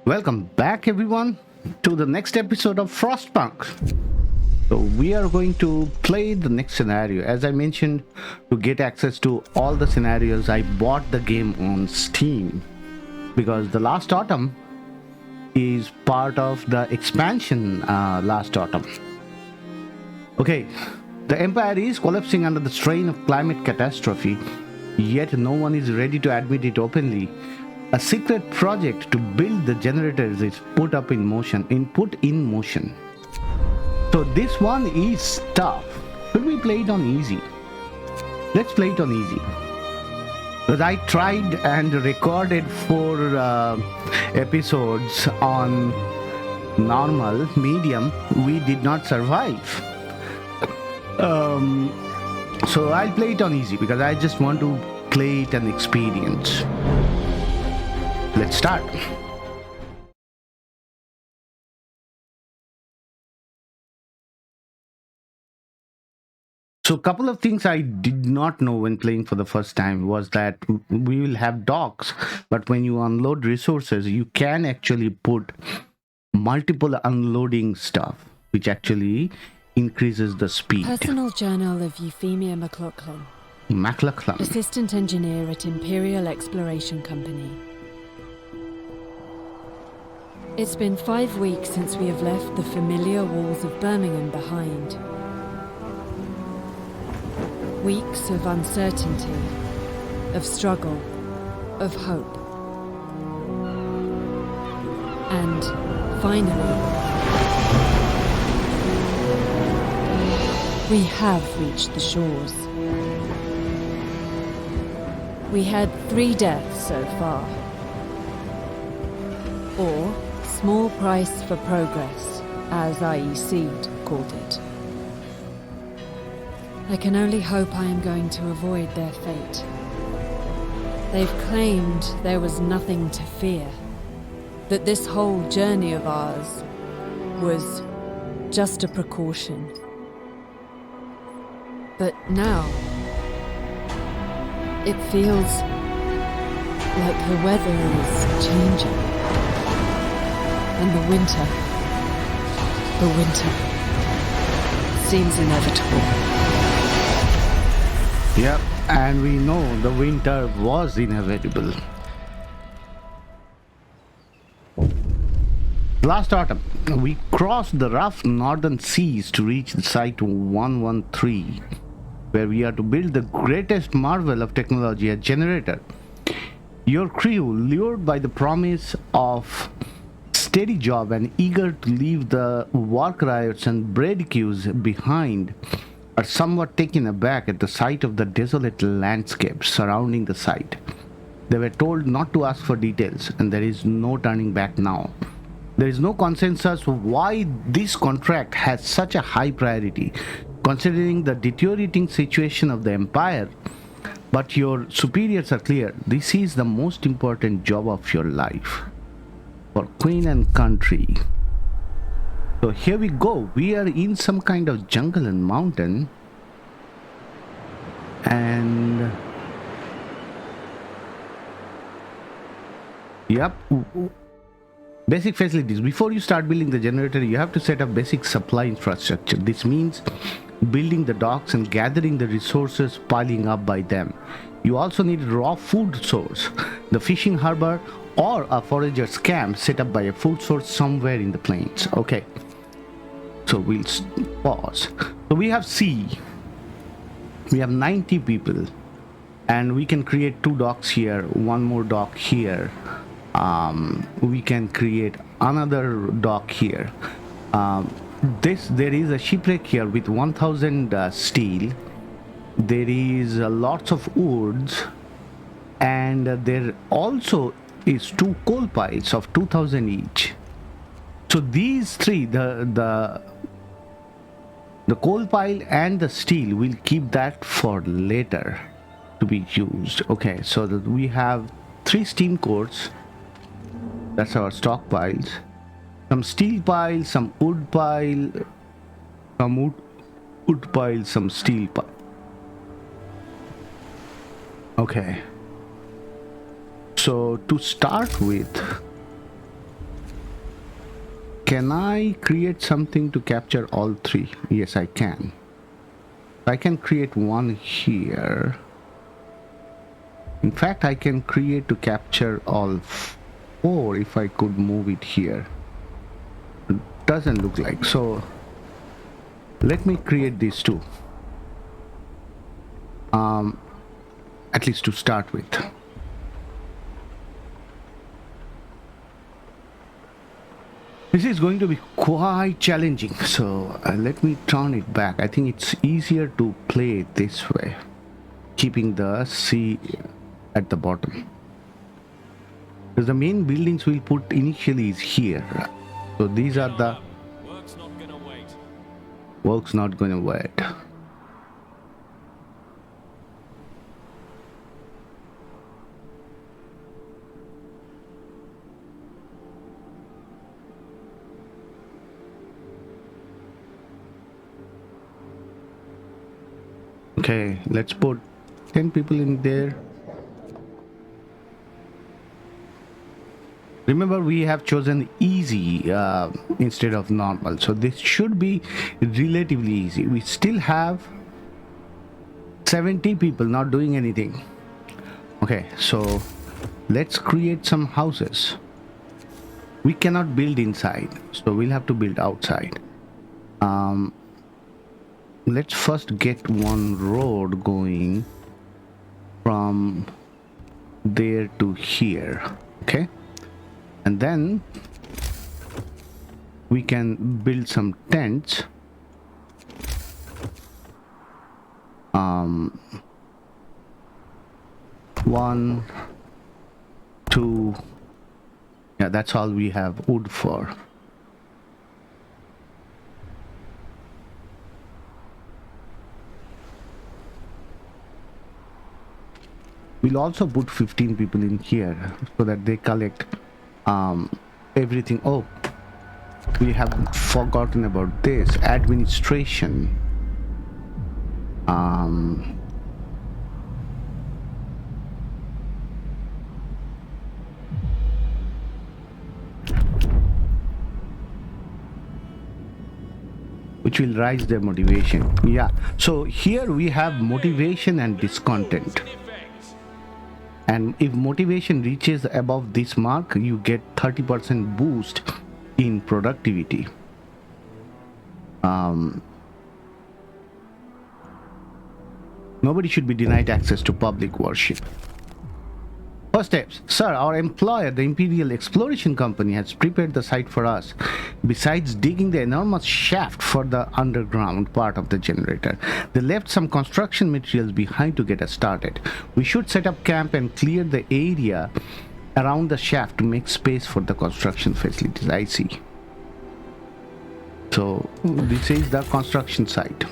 Welcome back, everyone, to the next episode of Frostpunk. So, we are going to play the next scenario. As I mentioned, to get access to all the scenarios, I bought the game on Steam because the last autumn is part of the expansion last autumn. Okay, the Empire is collapsing under the strain of climate catastrophe, yet no one is ready to admit it openly. A secret project to build the generators is put in motion. So this one is tough. Should we play it on easy? Let's play it on easy. Because I tried and recorded 4 episodes on normal, medium. We did not survive. So I'll play it on easy because I just want to play it an experience. Let's start. So a couple of things I did not know when playing for the first time was that we will have docks, but when you unload resources, you can actually put multiple unloading stuff, which actually increases the speed. Personal Journal of Euphemia McLaughlin, Assistant Engineer at Imperial Exploration Company. It's been 5 weeks since we have left the familiar walls of Birmingham behind. Weeks of uncertainty, of struggle, of hope. And finally, we have reached the shores. We had 3 deaths so far. Or small price for progress, as IEC called it. I can only hope I am going to avoid their fate. They've claimed there was nothing to fear, that this whole journey of ours was just a precaution. But now, it feels like the weather is changing. And the winter seems inevitable. Yep, and we know the winter was inevitable. Last autumn, we crossed the rough northern seas to reach Site 113, where we are to build the greatest marvel of technology, a generator. Your crew, lured by the promise of steady job and eager to leave the work riots and bread queues behind, are somewhat taken aback at the sight of the desolate landscape surrounding the site. They were told not to ask for details, and there is no turning back now. There is no consensus why this contract has such a high priority, considering the deteriorating situation of the Empire. But your superiors are clear. This is the most important job of your life. For Queen and country. So here we go. We are in some kind of jungle and mountain. And yep. Basic facilities. Before you start building the generator, you have to set up basic supply infrastructure. This means building the docks and gathering the resources piling up by them. You also need raw food source, the fishing harbor, or a forager's camp set up by a food source somewhere in the plains. Okay. So we'll pause. So we have C. We have 90 people. And we can create 2 docks here, 1 more dock here. We can create another dock here. There is a shipwreck here with 1000 steel. There is lots of woods. And there also is 2 coal piles of 2000 each. So these 3, the coal pile and the steel, we'll keep that for later to be used. Okay, so that we have 3 steam cores. That's our stockpiles. Some steel pile, some wood pile, some wood pile, some steel pile. Okay. So to start with, can I create something to capture all three? Yes, I can. I can create one here. In fact, I can create to capture all four if I could move it here. It doesn't look like so. Let me create these two. At least to start with. This is going to be quite challenging, so let me turn it back. I think it's easier to play it this way, keeping the sea at the bottom. Because the main buildings we'll put initially is here. So these are the... Work's not gonna wait. Work's not gonna wait. Okay, let's put 10 people in there. Remember, we have chosen easy instead of normal, so this should be relatively easy. We still have 70 people not doing anything. Okay, so let's create some houses. We cannot build inside, so we'll have to build outside. Let's first get one road going from there to here. Okay, and then we can build some tents. One, two, yeah, that's all we have wood for. We'll also put 15 people in here so that they collect everything. Oh, we have forgotten about this administration. Which will rise their motivation. Yeah, so here we have motivation and discontent. And if motivation reaches above this mark, you get 30% boost in productivity. Nobody should be denied access to public worship. First steps. Sir, our employer, the Imperial Exploration Company, has prepared the site for us. Besides digging the enormous shaft for the underground part of the generator, they left some construction materials behind to get us started. We should set up camp and clear the area around the shaft to make space for the construction facilities. I see. So this is the construction site.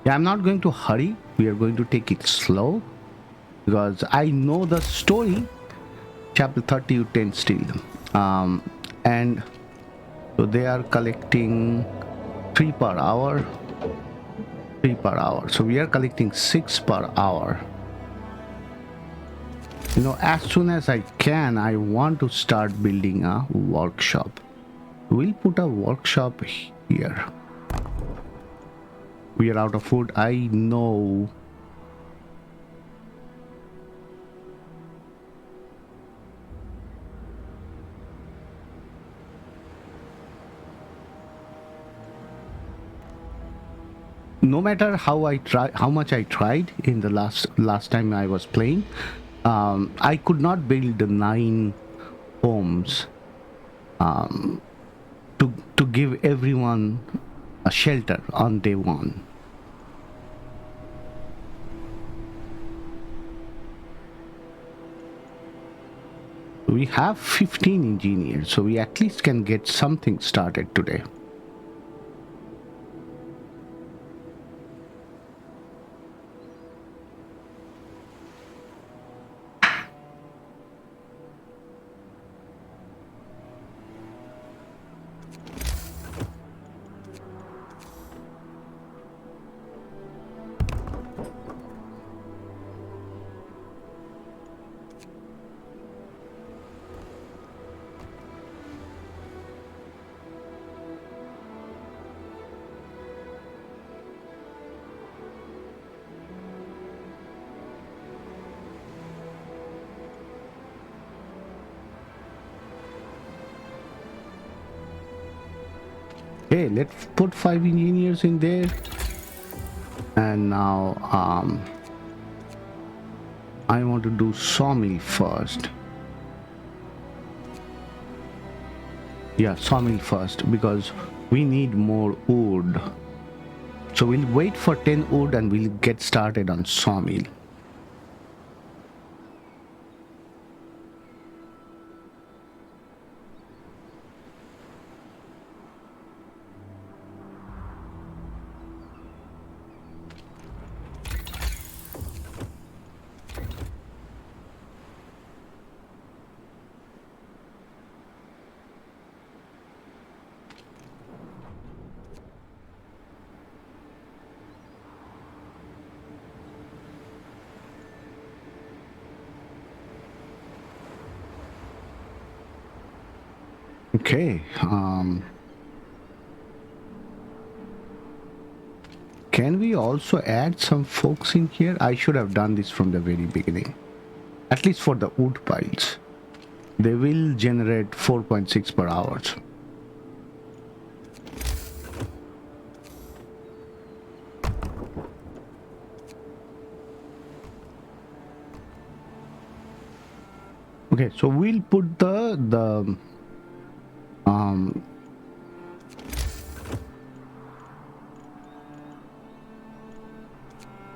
Yeah, I'm not going to hurry. We are going to take it slow because I know the story. Chapter 30 you 10 still. And so they are collecting 3 per hour. 3 per hour. So we are collecting 6 per hour. You know, as soon as I can, I want to start building a workshop. We'll put a workshop here. We are out of food, I know. No matter how much I tried in the last time I was playing, I could not build 9 homes to give everyone a shelter on day 1. We have 15 engineers, so we at least can get something started today. Okay, let's put 5 engineers in there. And now I want to do sawmill first. Yeah, sawmill first because we need more wood. So we'll wait for 10 wood and we'll get started on sawmill. Okay, can we also add some folks in here? I should have done this from the very beginning. At least for the wood piles. They will generate 4.6 per hour. Okay, so we'll put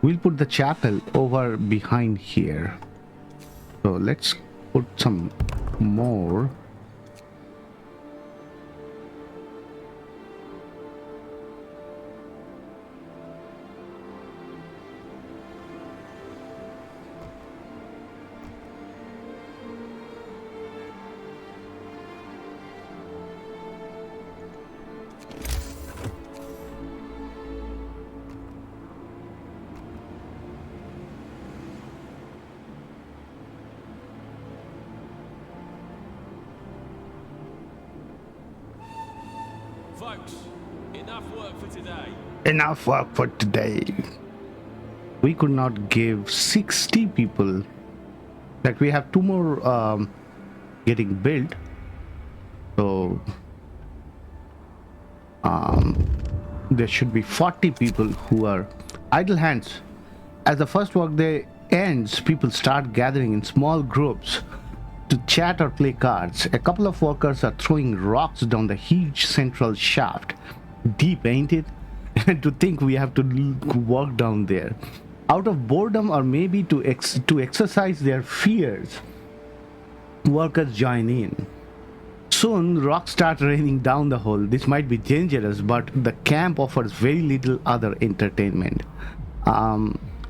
we'll put the chapel over behind here. So let's put some more. Folks, enough work for today. Enough work for today. We could not give 60 people. Like we have 2 more getting built. So there should be 40 people who are idle hands. As the first work day ends, people start gathering in small groups to chat or play cards. A couple of workers are throwing rocks down the huge central shaft. Deep, ain't it? To think we have to walk down there. Out of boredom or maybe to exercise their fears, workers join in. Soon, rocks start raining down the hole. This might be dangerous, but the camp offers very little other entertainment.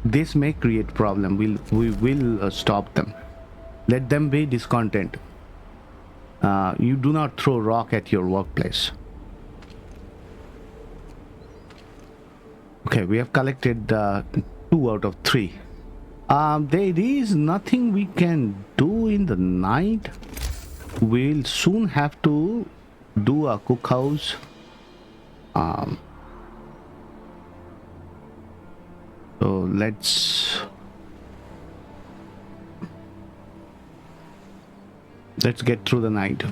This may create problem. We will stop them. Let them be discontent. You do not throw rock at your workplace. Okay, we have collected 2 out of 3. There is nothing we can do in the night. We'll soon have to do a cookhouse. So let's get through the night.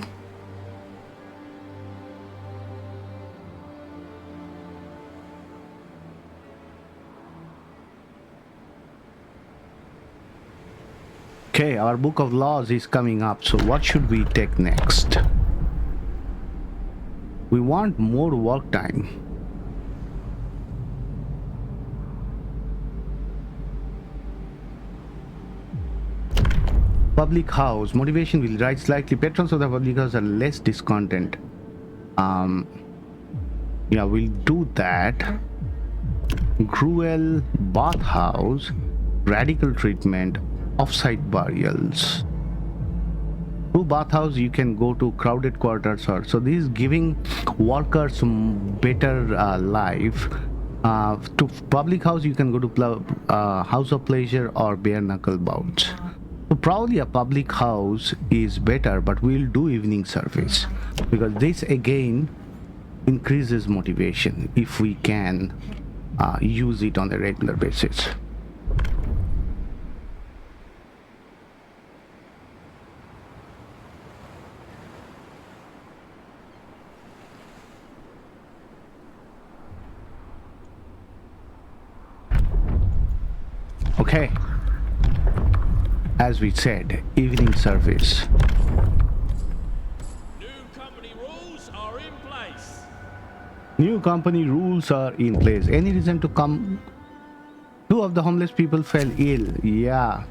Okay, our book of laws is coming up. So what should we take next? We want more work time. Public house motivation will rise slightly. Patrons of the public house are less discontent. Yeah, we'll do that. Cruel bathhouse, radical treatment, off-site burials. Through bathhouse you can go to crowded quarters, or so this is giving workers some better life. To public house you can go to house of pleasure or bare knuckle bouts. So probably a public house is better, but we'll do evening service because this again increases motivation if we can use it on a regular basis. Okay. As we said, evening service. New company rules are in place. New company rules are in place. Any reason to come? Two of the homeless people fell ill. Yeah.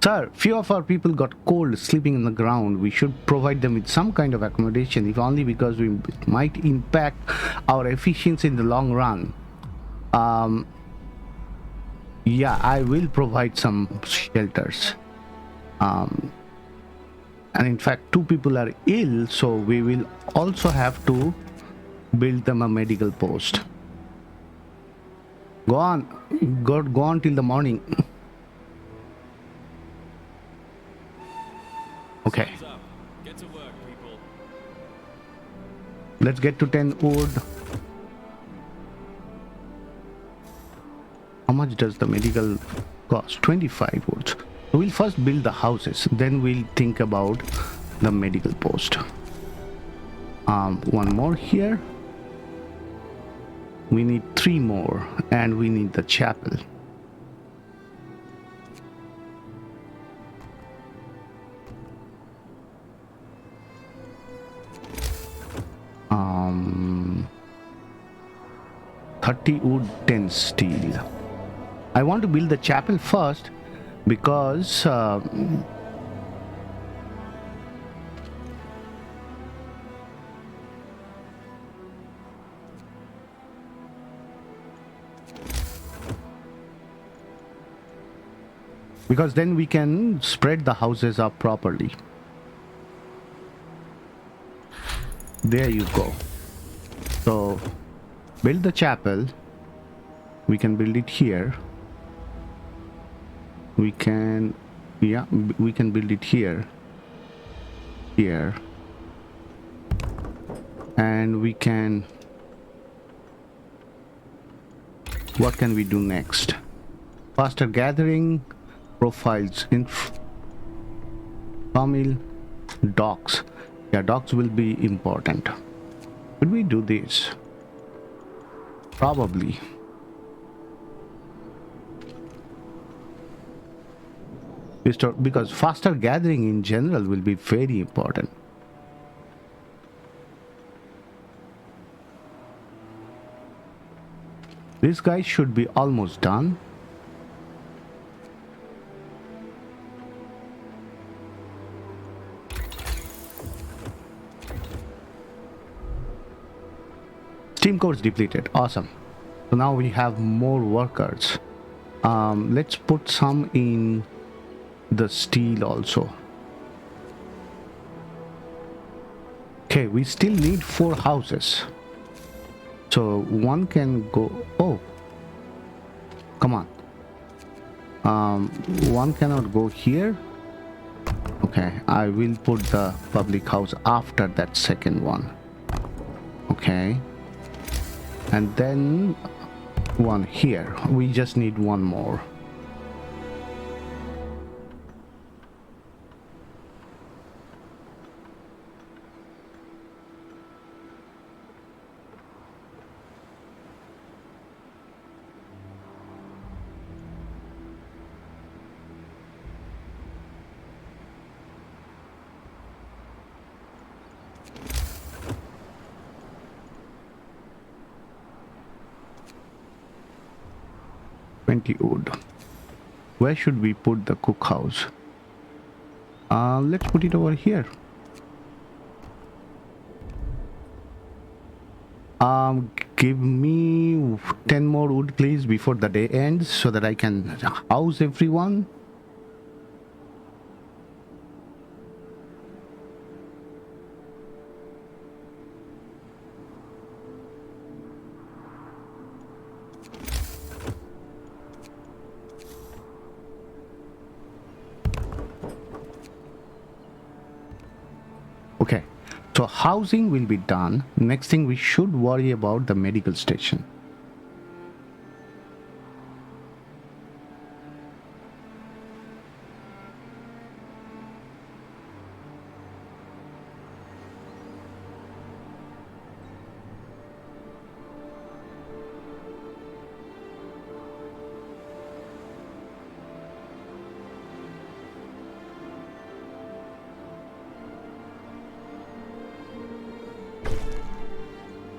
Sir, few of our people got cold sleeping on the ground. We should provide them with some kind of accommodation, if only because it might impact our efficiency in the long run. Yeah, I will provide some shelters. And in fact, two people are ill, so we will also have to build them a medical post. Go on. Go on till the morning. Okay. Sun's up. Get to work, people. Let's get to 10 wood. How much does the medical cost? 25 woods. We'll first build the houses, then we'll think about the medical post. One more here. We need 3 more, and we need the chapel. Um, 30 wood, 10 steel. I want to build the chapel first because then we can spread the houses up properly. There you go. So build the chapel. We can build it here. We can build it here, and we can, what can we do next? Faster gathering, profiles, sawmill, docks. Yeah, docks will be important. Could we do this? Probably. Because faster gathering in general will be very important. This guy should be almost done. Steam codes depleted. Awesome. So now we have more workers. Let's put some in the steel also. Okay, we still need 4 houses. So one can go. Oh, come on. One cannot go here. Okay, I will put the public house after that second one. Okay, and then one here. We just need one more. Wood. Where should we put the cook house? Let's put it over here. Give me 10 more wood please before the day ends so that I can house everyone. Okay, so housing will be done. Next thing we should worry about the medical station.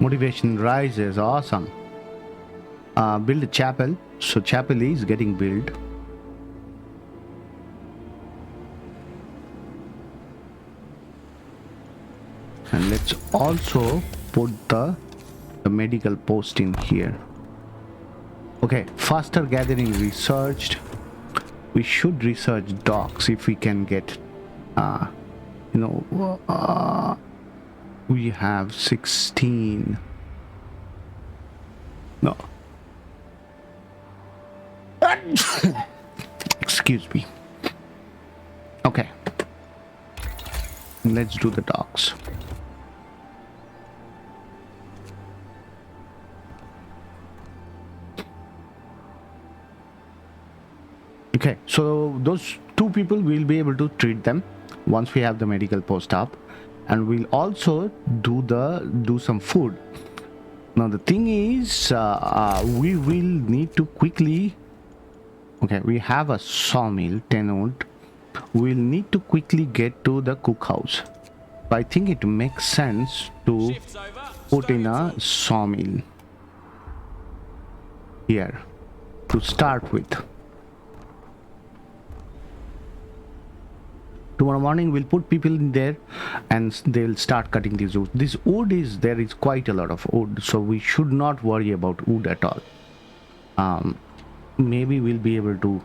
Motivation rises. Awesome. Build a chapel. So chapel is getting built. And let's also put the medical post in here. Okay, faster gathering researched. We should research docks if we can get we have 16. No. Excuse me. Okay. Let's do the docks. Okay, so those two people will be able to treat them once we have the medical post up, and we'll also do some food. Now the thing is, we will need to quickly. Okay, we have a sawmill, 10 wood. We'll need to quickly get to the cookhouse. I think it makes sense to put in a sawmill here to start with. Tomorrow morning we'll put people in there and they'll start cutting this wood. This wood there is quite a lot of wood, so we should not worry about wood at all. Maybe we'll be able to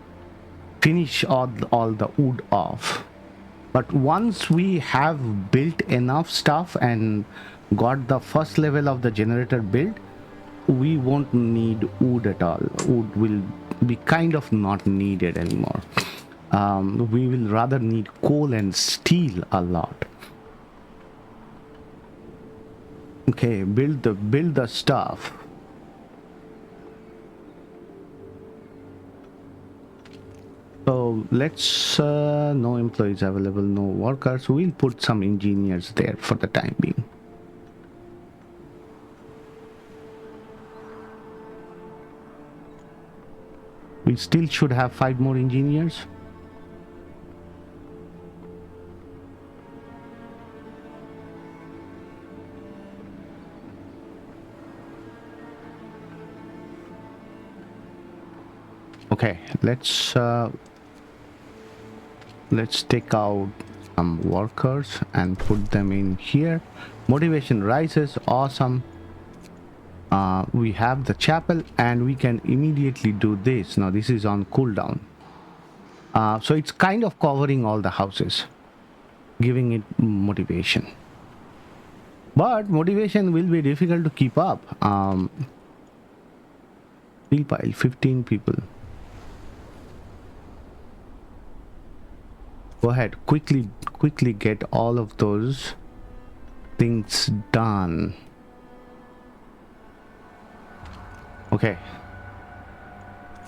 finish all the wood off. But once we have built enough stuff and got the first level of the generator built, we won't need wood at all. Wood will be kind of not needed anymore. We will rather need coal and steel a lot. Okay, build the stuff. So let's no employees available, no workers. We'll put some engineers there for the time being. We still should have 5 more engineers. Okay, let's take out some workers and put them in here. Motivation rises. Awesome. We have the chapel and we can immediately do this. Now this is on cooldown. So it's kind of covering all the houses, giving it motivation. But motivation will be difficult to keep up. Steel pile, 15 people. Go ahead, quickly get all of those things done. Okay,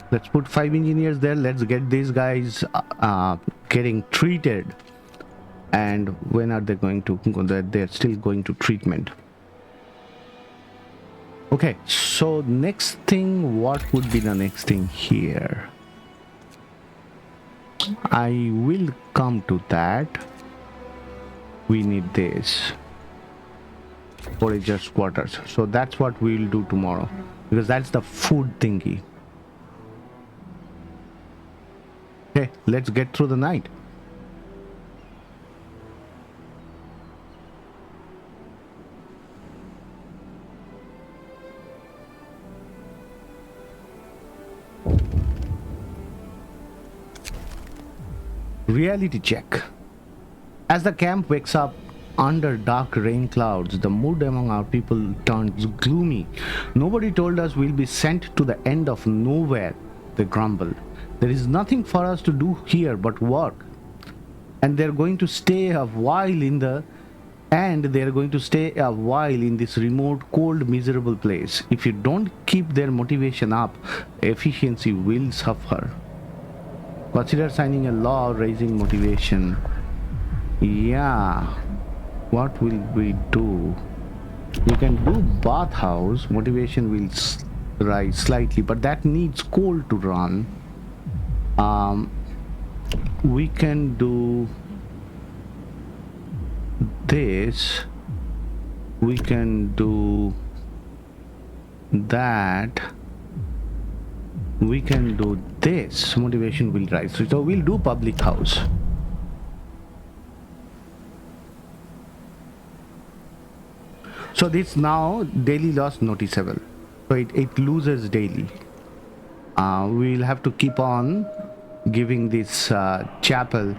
let's put 5 engineers there. Let's get these guys getting treated. And when are they going to go? They're still going to treatment. Okay, so next thing, what would be the next thing here? I will come to that. We need this foragers quarters, so that's what we will do tomorrow, because that's the food thingy. Okay, let's get through the night. Reality check. As the camp wakes up under dark rain clouds, the mood among our people turns gloomy. Nobody told us we'll be sent to the end of nowhere, they grumble. There is nothing for us to do here but work. And they're going to stay a while in this remote, cold, miserable place. If you don't keep their motivation up, efficiency will suffer. Consider signing a law raising motivation. Yeah. What will we do? We can do bathhouse. Motivation will rise slightly, but that needs coal to run. We can do this. We can do that we can do this, motivation will rise. So we'll do public house. So this now daily loss noticeable, so it loses daily. We'll have to keep on giving this chapel,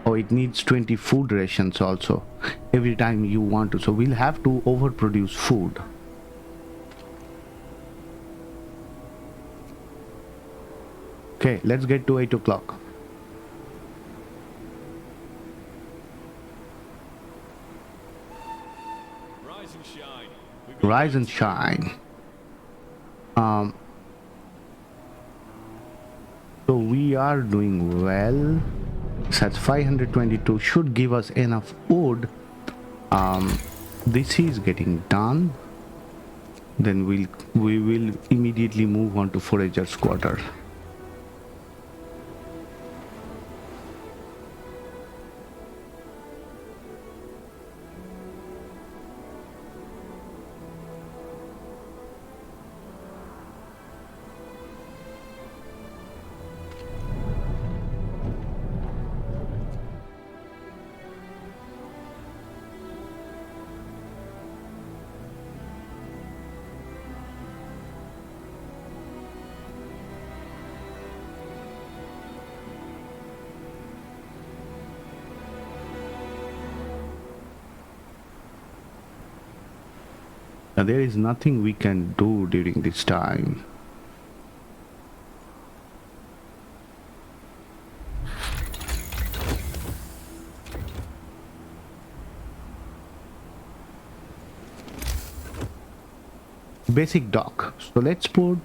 oh, it needs 20 food rations also every time you want to, so we'll have to overproduce food. Okay, let's get to 8 o'clock. Rise and shine. Rise and shine. So we are doing well. That's 522, should give us enough wood. This is getting done. Then we will immediately move on to forager's quarter. Now, there is nothing we can do during this time. Basic dock. So let's put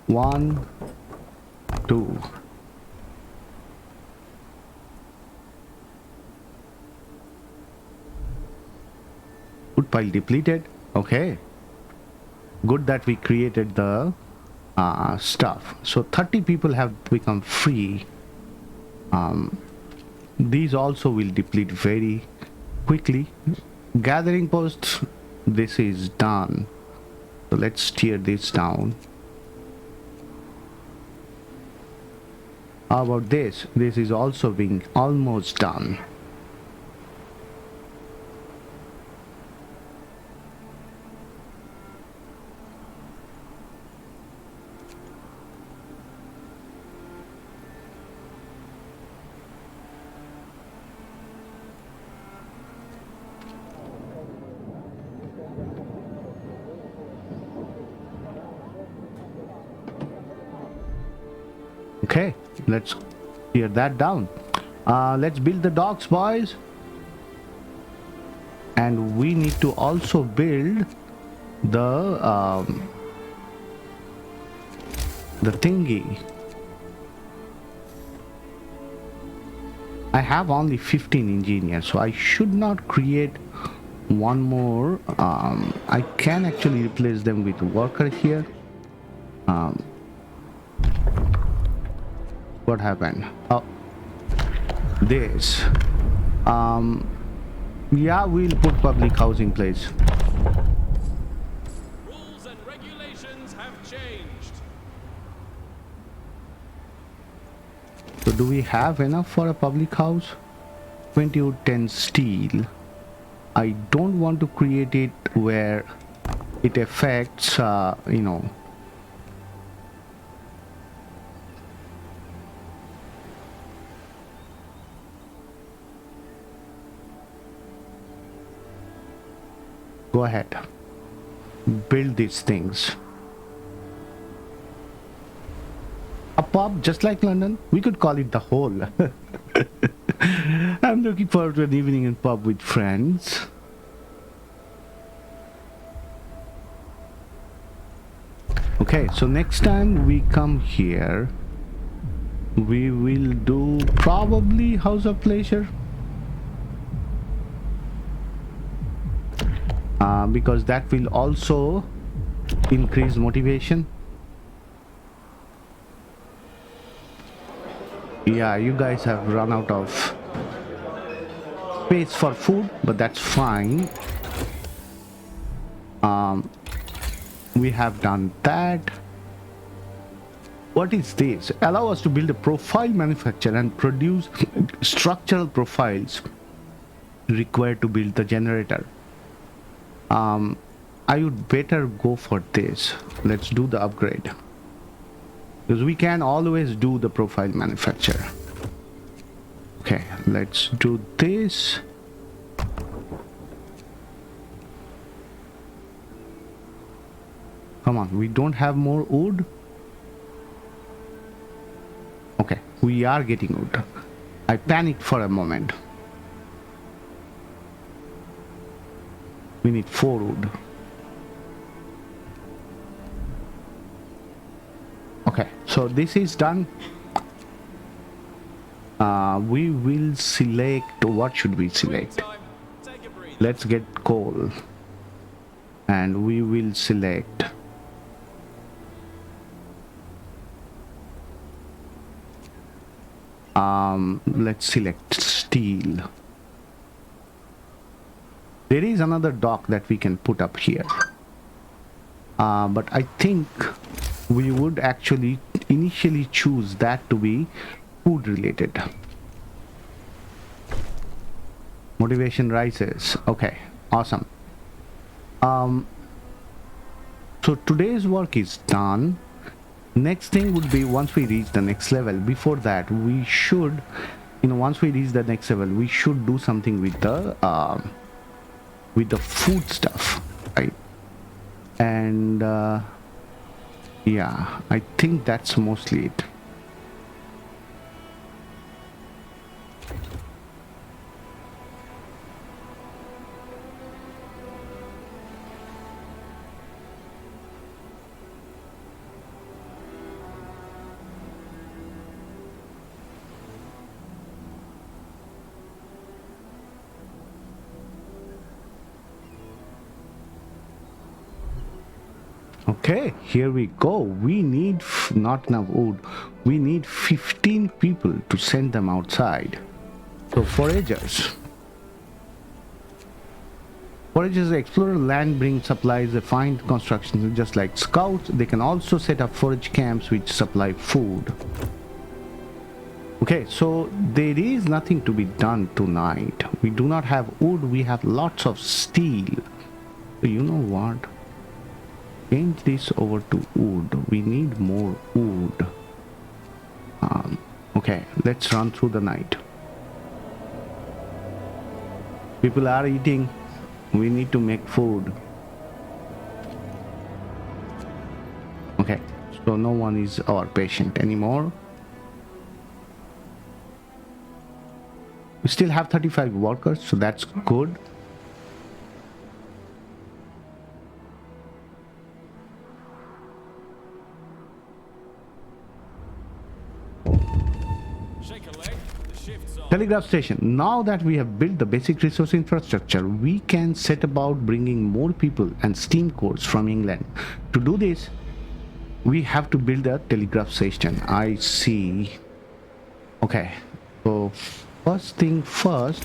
1, 2. Food pile depleted. Okay. Good that we created the stuff. So 30 people have become free. These also will deplete very quickly. Gathering posts, this is done. So let's tear this down. How about this? This is also being almost done. Okay, let's tear that down. Let's build the docks, boys. And we need to also build the thingy. I have only 15 engineers, so I should not create one more. I can actually replace them with worker here. What happened? Oh, this. Yeah, we'll put public house in place. Rules and regulations have changed. So do we have enough for a public house? 20 wood, 10 steel. I don't want to create it where it affects, you know. Go ahead. Build these things. A pub just like London. We could call it the Hole. I'm looking forward to an evening in pub with friends. Okay, so next time we come here, we will do probably House of Pleasure. Because that will also increase motivation. Yeah, you guys have run out of space for food, but that's fine. We have done that. What is this? Allow us to build a profile manufacture and produce structural profiles required to build the generator. I would better go for this. Let's do the upgrade, because we can always do the profile manufacture. Okay, let's do this. Come on, we don't have more wood. Okay, we are getting wood. I panicked for a moment. We need 4 wood. Okay, so this is done. We will select, what should we select? Take a breather. Let's get coal. And we will select let's select steel. There is another dock that we can put up here, but I think we would actually initially choose that to be food related. Motivation rises. Okay, awesome. So today's work is done. Next thing would be, once we reach the next level, before that we should, once we reach the next level, we should do something with the food stuff, right? And yeah, I think that's mostly it. Okay, here we go. We need not enough wood. We need 15 people to send them outside. So foragers. Foragers explore land, bring supplies, they find construction. Just like scouts, they can also set up forage camps which supply food. Okay, so there is nothing to be done tonight. We do not have wood, we have lots of steel. So you know what? Change this over to wood. We need more wood. Okay, let's run through the night. People are eating. We need to make food. Okay, so no one is our patient anymore. We still have 35 workers, so that's good. Shake a leg. The shift's on. Telegraph station. Now that we have built the basic resource infrastructure, we can set about bringing more people and steam cores from England. To do this, we have to build a telegraph station. I see. Okay, so first thing first,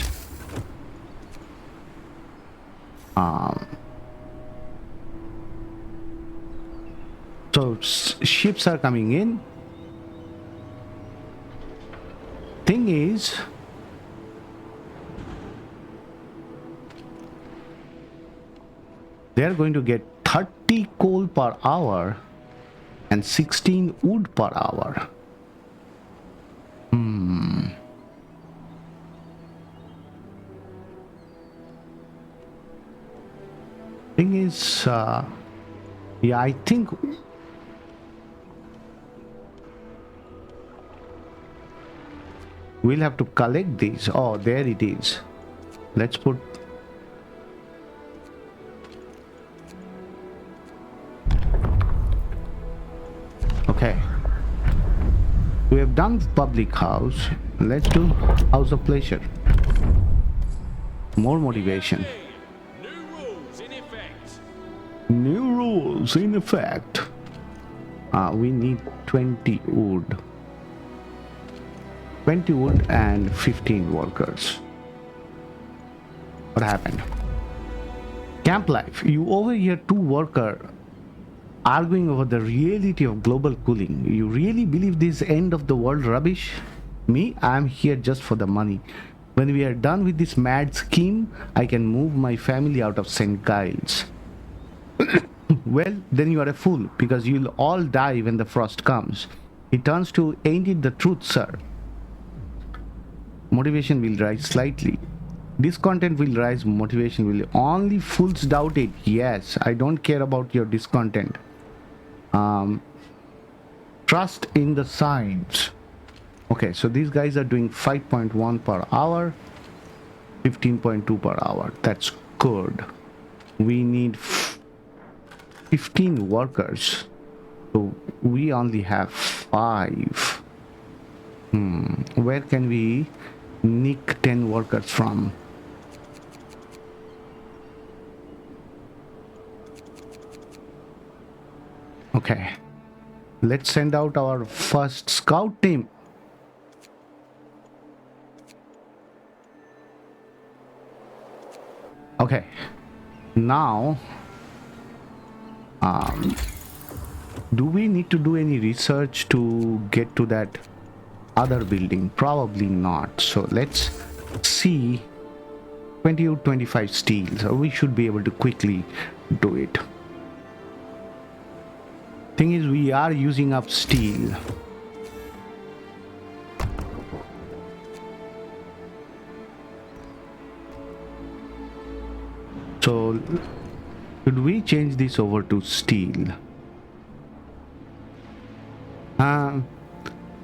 so ships are coming in. Thing is, they are going to get 30 coal per hour and 16 wood per hour. Thing is, yeah, I think we'll have to collect these. Oh, there it is. Let's put. Okay. We have done public house. Let's do house of pleasure. More motivation. New rules in effect. New rules in effect. We need 20 wood. 20 wood and 15 workers. What happened? Camp life. You overhear 2 workers arguing over the reality of global cooling. You really believe this end of the world rubbish? Me, I'm here just for the money. When we are done with this mad scheme, I can move my family out of St. Giles. Well, then you are a fool, because you'll all die when the frost comes. He turns to, ain't it the truth, sir? Motivation will rise slightly. Discontent will rise, motivation will. Only fools doubt it. Yes, I don't care about your discontent. Trust in the signs. Okay, so these guys are doing 5.1 per hour, 15.2 per hour. That's good. We need 15 workers. So we only have 5. Where can we nick 10 workers from? Okay, let's send out our first scout team. Okay, now do we need to do any research to get to that other building? Probably not. So let's see. 20 or 25 steel, so we should be able to quickly do it. Thing is, we are using up steel. So should we change this over to steel?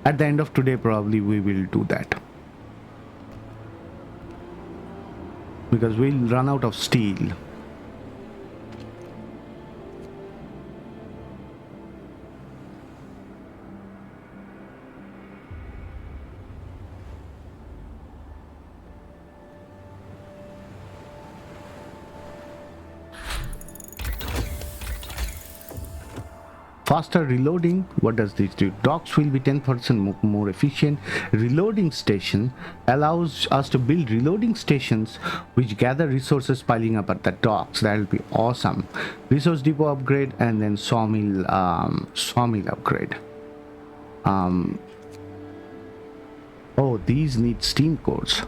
At the end of today, probably we will do that, because we'll run out of steel. Faster reloading. What does this do? Docks will be 10% more efficient. Reloading station allows us to build reloading stations which gather resources piling up at the docks. That will be awesome. Resource depot upgrade, and then sawmill upgrade. Oh, these need steam cores.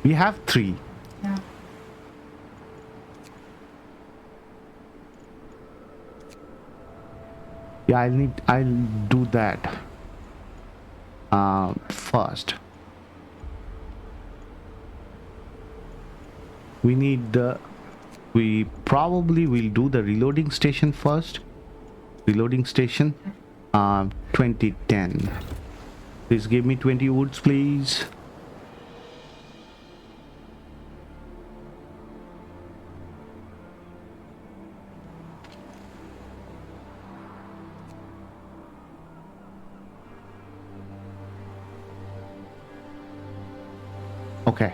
We have 3. Yeah. Yeah, I'll do that first. We probably will do the reloading station first. Reloading station 2010. Please give me 20 woods, please. Okay,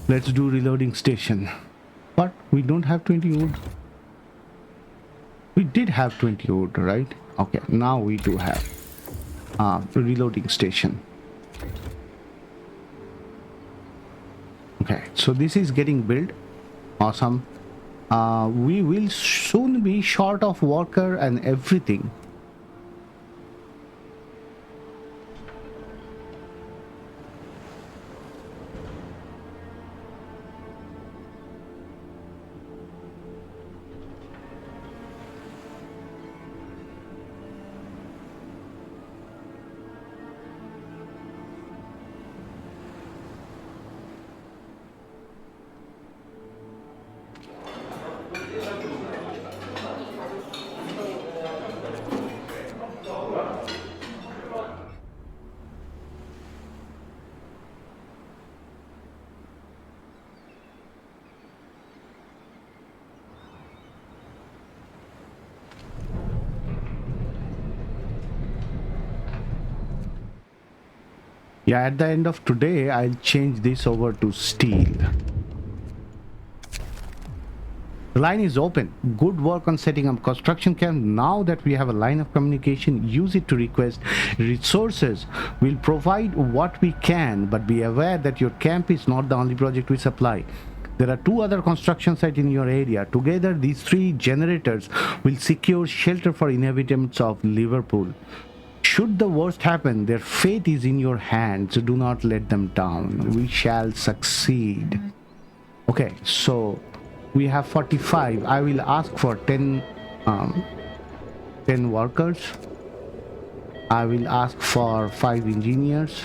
let's do reloading station. But we don't have 20 wood. We did have 20 wood, right? Okay, now we do have reloading station. Okay, so this is getting built. Awesome. We will soon be short of worker and everything. Yeah, at the end of today, I'll change this over to steel. The line is open. Good work on setting up construction camp. Now that we have a line of communication, use it to request resources. We'll provide what we can, but be aware that your camp is not the only project we supply. There are 2 other construction sites in your area. Together, these 3 generators will secure shelter for inhabitants of Liverpool. Should the worst happen, their fate is in your hands. Do not let them down. We shall succeed. Okay, so we have 45. I will ask for 10 workers. I will ask for 5 engineers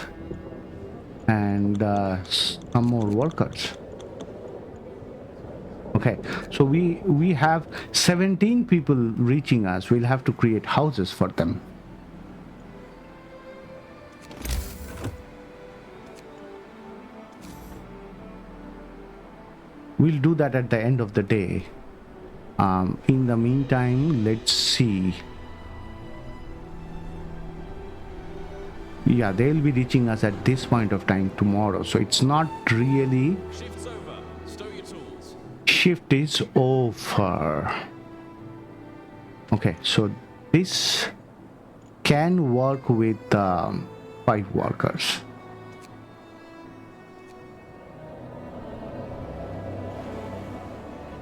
and some more workers. Okay, so we have 17 people reaching us. We'll have to create houses for them. We'll do that at the end of the day. In the meantime, let's see. Yeah, they'll be reaching us at this point of time tomorrow, so it's not really... Shift's over. Stow your tools. Shift is over. Okay, so this can work with 5 workers.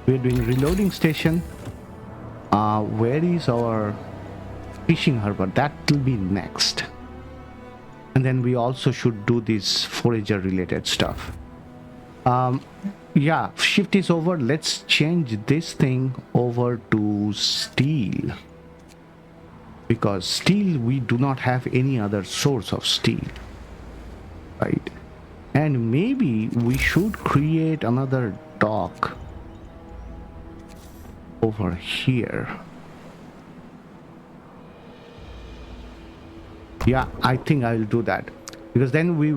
We're doing reloading station. Where is our fishing harbor? That will be next. And then we also should do this forager related stuff. Yeah, shift is over. Let's change this thing over to steel. Because steel, we do not have any other source of steel. Right? And maybe we should create another dock over here. Yeah, I think I will do that, because then we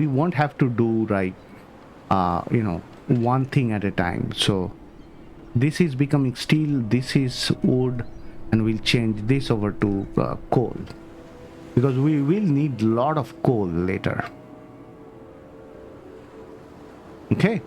won't have to do one thing at a time. So this is becoming steel, this is wood, and we'll change this over to coal, because we will need a lot of coal later. Okay.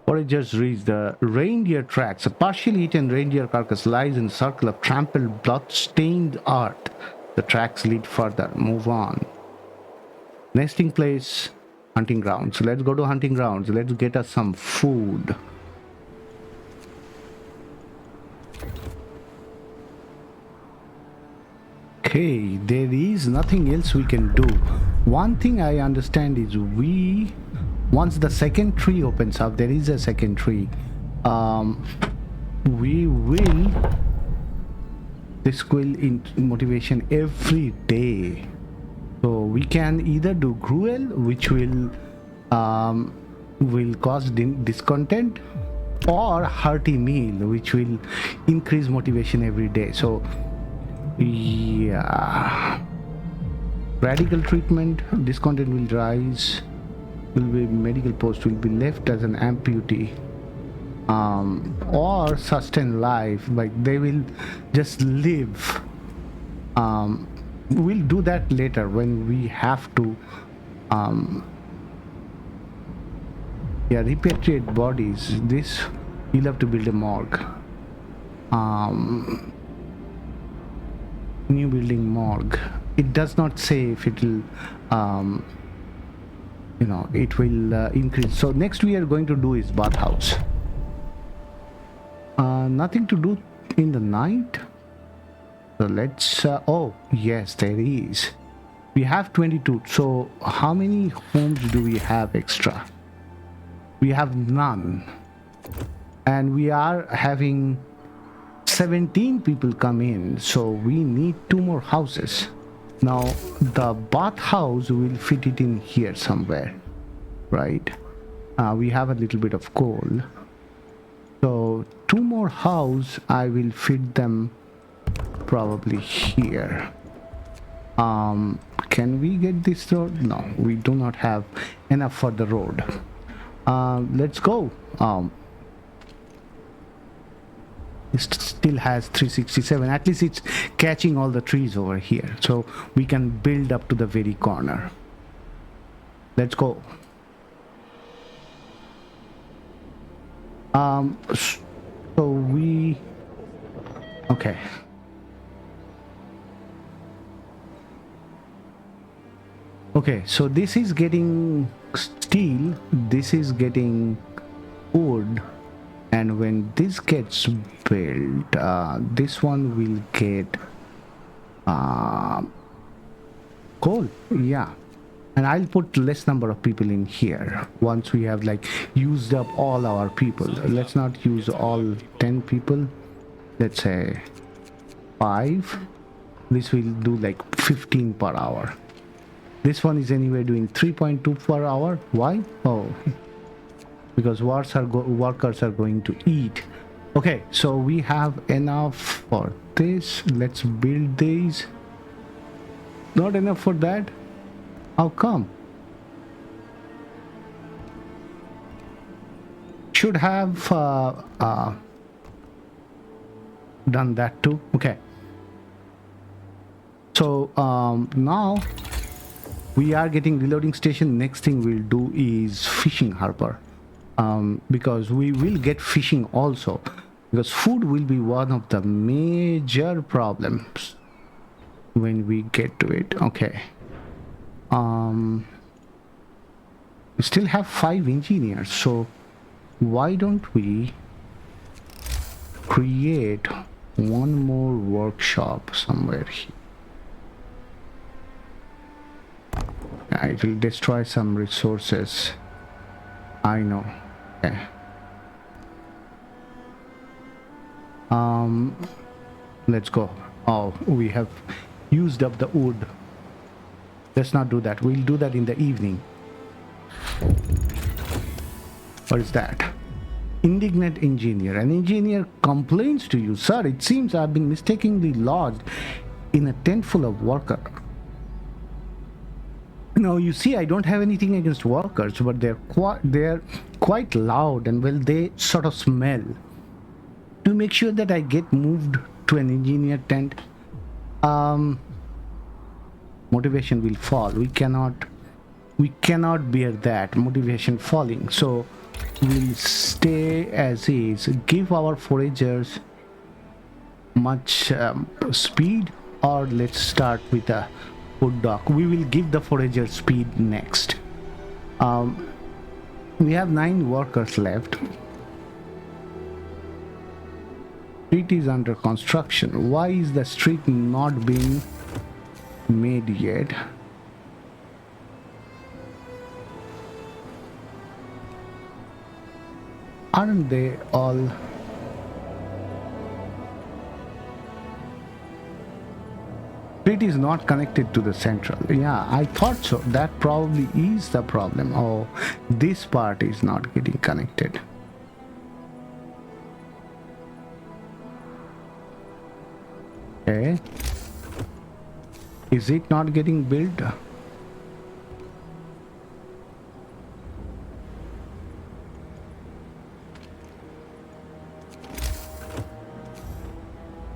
Foragers reach the reindeer tracks. A partially eaten reindeer carcass lies in a circle of trampled, blood-stained earth. The tracks lead further. Move on. Nesting place, hunting grounds. So let's go to hunting grounds. Let's get us some food. Okay, there is nothing else we can do. One thing I understand is once the second tree opens up, there is a second tree, we will in motivation every day. So we can either do gruel, which will cause discontent, or hearty meal, which will increase motivation every day. So yeah, radical treatment, discontent will rise. Will be medical post will be left as an amputee, or sustain life, like they will just live. We'll do that later when we have to repatriate bodies. This you'll have to build a morgue. New building morgue. It does not say if it will it will increase. So next we are going to do is bathhouse. Nothing to do in the night. So let's oh yes, there is. We have 22. So how many homes do we have extra? We have none, and we are having 17 people come in, so we need 2 more houses. Now the bathhouse will fit it in here somewhere, right? We have a little bit of coal, so 2 more house I will fit them probably here. Can we get this road? No, we do not have enough for the road. Let's go. It still has 367. At least it's catching all the trees over here, so we can build up to the very corner. Let's go. So we Okay. Okay, so this is getting steel, this is getting wood, and when this gets built, this one will get coal. Yeah, and I'll put less number of people in here once we have like used up all our people. Let's not use all 10 people. Let's say 5. This will do like 15 per hour. This one is anyway doing 3.2 per hour. Why? Oh, because workers are going to eat. Okay, so we have enough for this. Let's build these. Not enough for that? How come? Should have done that too. Okay. So now we are getting reloading station. Next thing we'll do is fishing harbor, because we will get fishing also, because food will be one of the major problems when we get to it. Okay. We still have 5 engineers, so why don't we create one more workshop somewhere here? It will destroy some resources, I know. Okay. Let's go. Oh, we have used up the wood. Let's not do that. We'll do that in the evening. What is that? Indignant engineer. An engineer complains to you, sir, it seems I've been mistakenly lodged in a tent full of workers. Now you see, I don't have anything against workers, but they're quite loud, and well, they sort of smell. To make sure that I get moved to an engineer tent, motivation will fall. We cannot bear that motivation falling. So we'll stay as is. Give our foragers much speed, or let's start with a food dock. We will give the forager speed next. We have 9 workers left. Street is under construction. Why is the street not being made yet? Aren't they all? Street is not connected to the central. Yeah, I thought so. That probably is the problem. Oh, this part is not getting connected. Okay. Is it not getting built?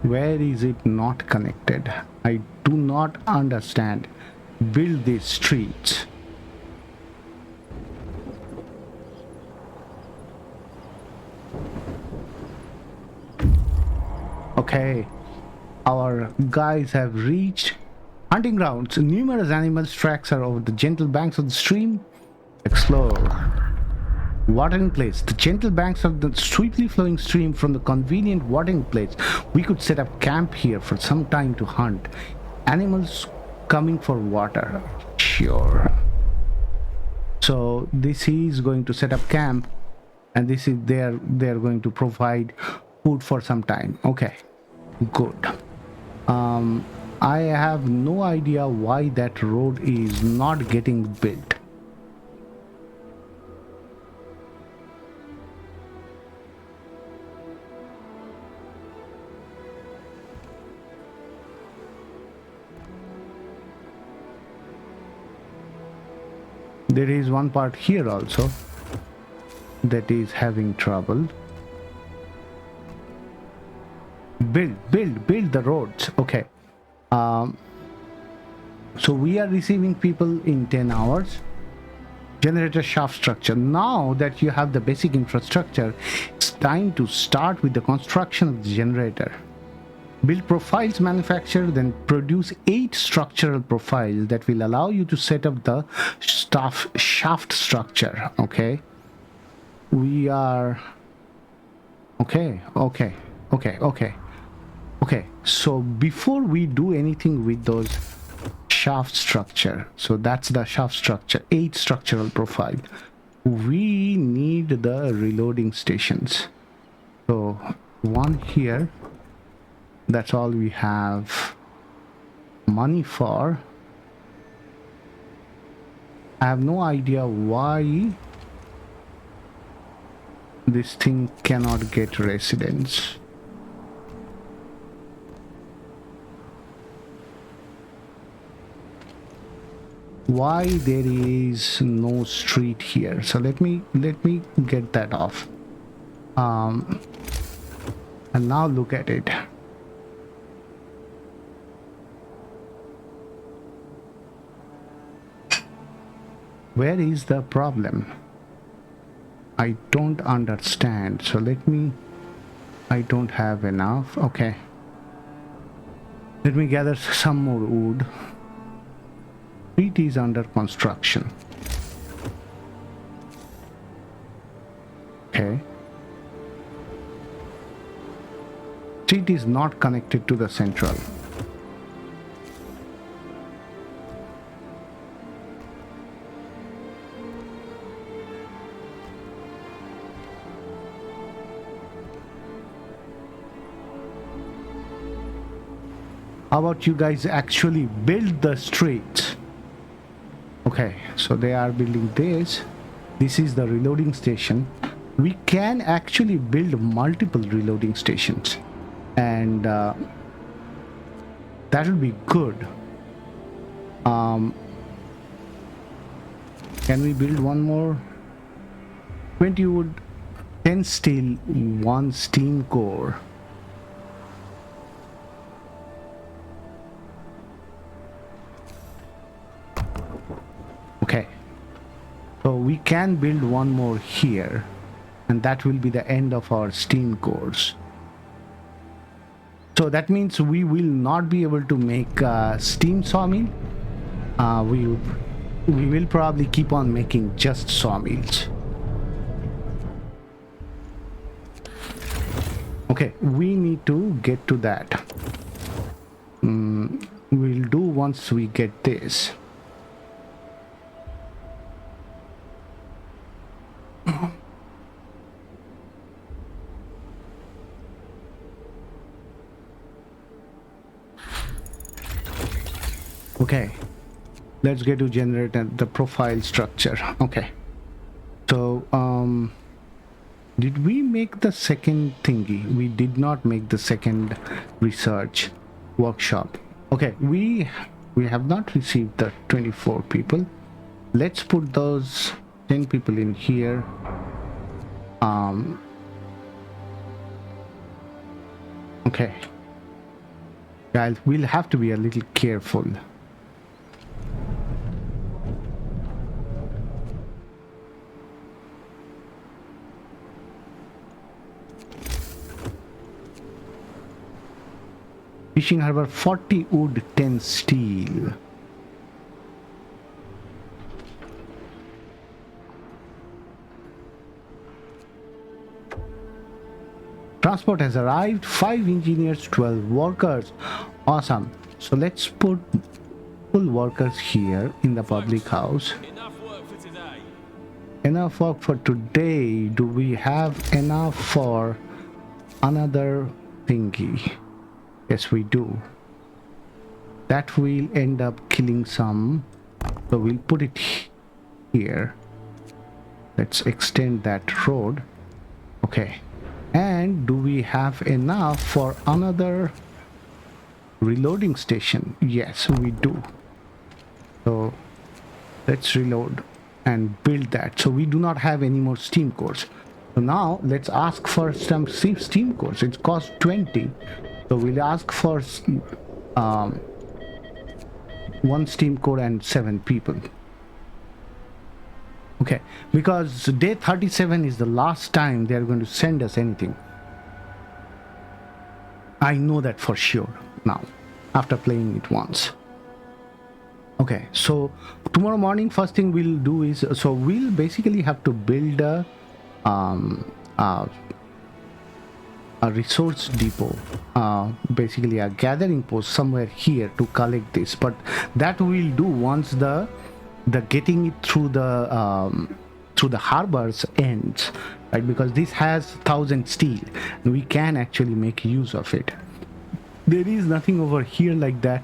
Where is it not connected? I do not understand. Build these streets. Okay. Our guys have reached hunting grounds. Numerous animals tracks are over the gentle banks of the stream. Explore. Watering place. The gentle banks of the sweetly flowing stream from the convenient watering place. We could set up camp here for some time to hunt. Animals coming for water. Sure. So this is going to set up camp, and this is they're going to provide food for some time. Okay. Good. I have no idea why that road is not getting built. There is one part here also that is having trouble. Build the roads. Okay. So we are receiving people in 10 hours. Generator shaft structure. Now that you have the basic infrastructure, it's time to start with the construction of the generator. Build profiles manufacture, then produce 8 structural profiles that will allow you to set up the shaft structure. Okay, we are okay. So before we do anything with those shaft structure, so that's the shaft structure, 8 structural profile, we need the reloading stations. So one here, that's all we have money for. I have no idea why this thing cannot get residents. Why there is no street here? So let me get that off. And now look at it. Where is the problem? I don't understand. So I don't have enough. Okay, let me gather some more wood. Street is under construction. Okay, street is not connected to the central. How about you guys actually build the streets? Okay, so they are building this. This is the reloading station. We can actually build multiple reloading stations, and that will be good. Can we build one more? 20 wood, 10 steel, 1 steam core. Okay, so we can build one more here, and that will be the end of our steam cores. So that means we will not be able to make steam sawmill. We will probably keep on making just sawmills. Okay, we need to get to that. We'll do once we get this. Okay, let's get to generate the profile structure. Okay, so did we make the second thingy? We did not make the second research workshop. Okay, we have not received the 24 people. Let's put those 10 people in here. Okay, guys, we'll have to be a little careful. Fishing harbor, 40 wood, 10 steel. Transport has arrived, 5 engineers, 12 workers. Awesome. So let's put full workers here in the public house. Enough work for today. Enough work for today. Do we have enough for another thingy? Yes, we do. That will end up killing some. So we'll put it here. Let's extend that road. Okay. And do we have enough for another reloading station? Yes, we do. So let's reload and build that. So we do not have any more steam cores. So now let's ask for some steam cores. It costs 20. So we'll ask for 1 steam core and 7 people. Okay, because day 37 is the last time they are going to send us anything. I know that for sure now, after playing it once. Okay, so tomorrow morning, first thing we'll do is, so we'll basically have to build um, a resource depot, basically a gathering post somewhere here to collect this. But that we'll do once the getting it through the harbors ends, right? Because this has 1,000 steel, and we can actually make use of it. There is nothing over here like that,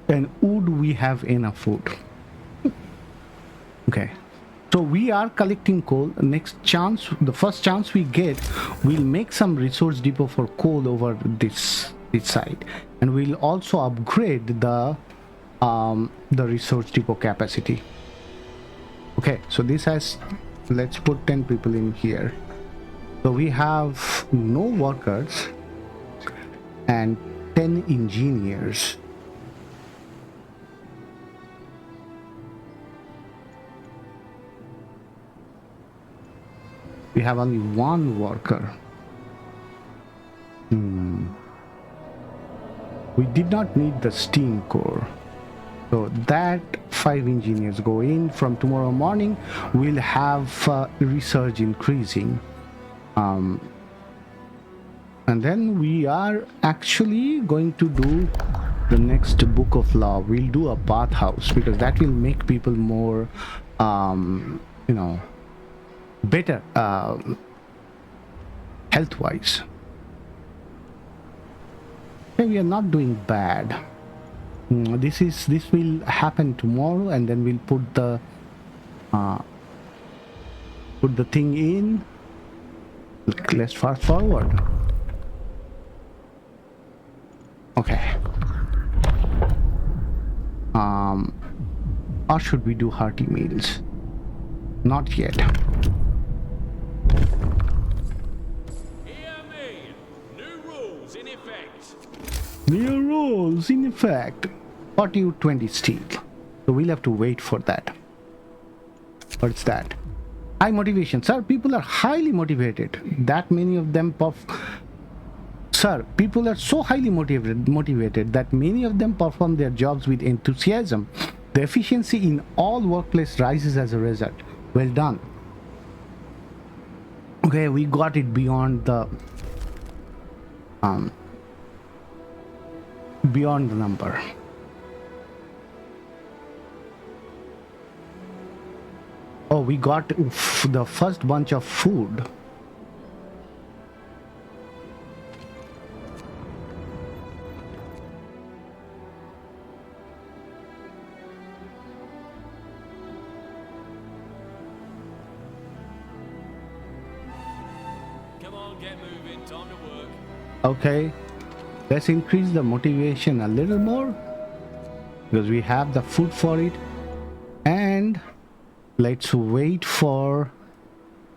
and wood we have enough wood. Okay, so we are collecting coal. Next chance, the first chance we get, we'll make some resource depot for coal over this side, and we'll also upgrade the resource depot capacity. Okay, so this has, let's put 10 people in here. So we have no workers and 10 engineers. We have only one worker. We did not need the steam core. So that 5 engineers go in. From tomorrow morning, we'll have research increasing. And then we are actually going to do the next book of law. We'll do a bathhouse, because that will make people more, better health-wise. Okay, we are not doing bad. This will happen tomorrow, and then we'll put the thing in. Let's fast forward. Okay. Or should we do hearty meals? Not yet. Hear me! New rules in effect. New rules in effect. 40-20 steel. So we'll have to wait for that. What's that? High motivation. Sir, people are highly motivated. That many of them Sir, people are so highly motivated that many of them perform their jobs with enthusiasm. The efficiency in all workplace rises as a result. Well done. Okay, we got it beyond the number. Oh, we got the first bunch of food. Come on, get moving. Time to work. Okay, let's increase the motivation a little more, because we have the food for it. And let's wait for...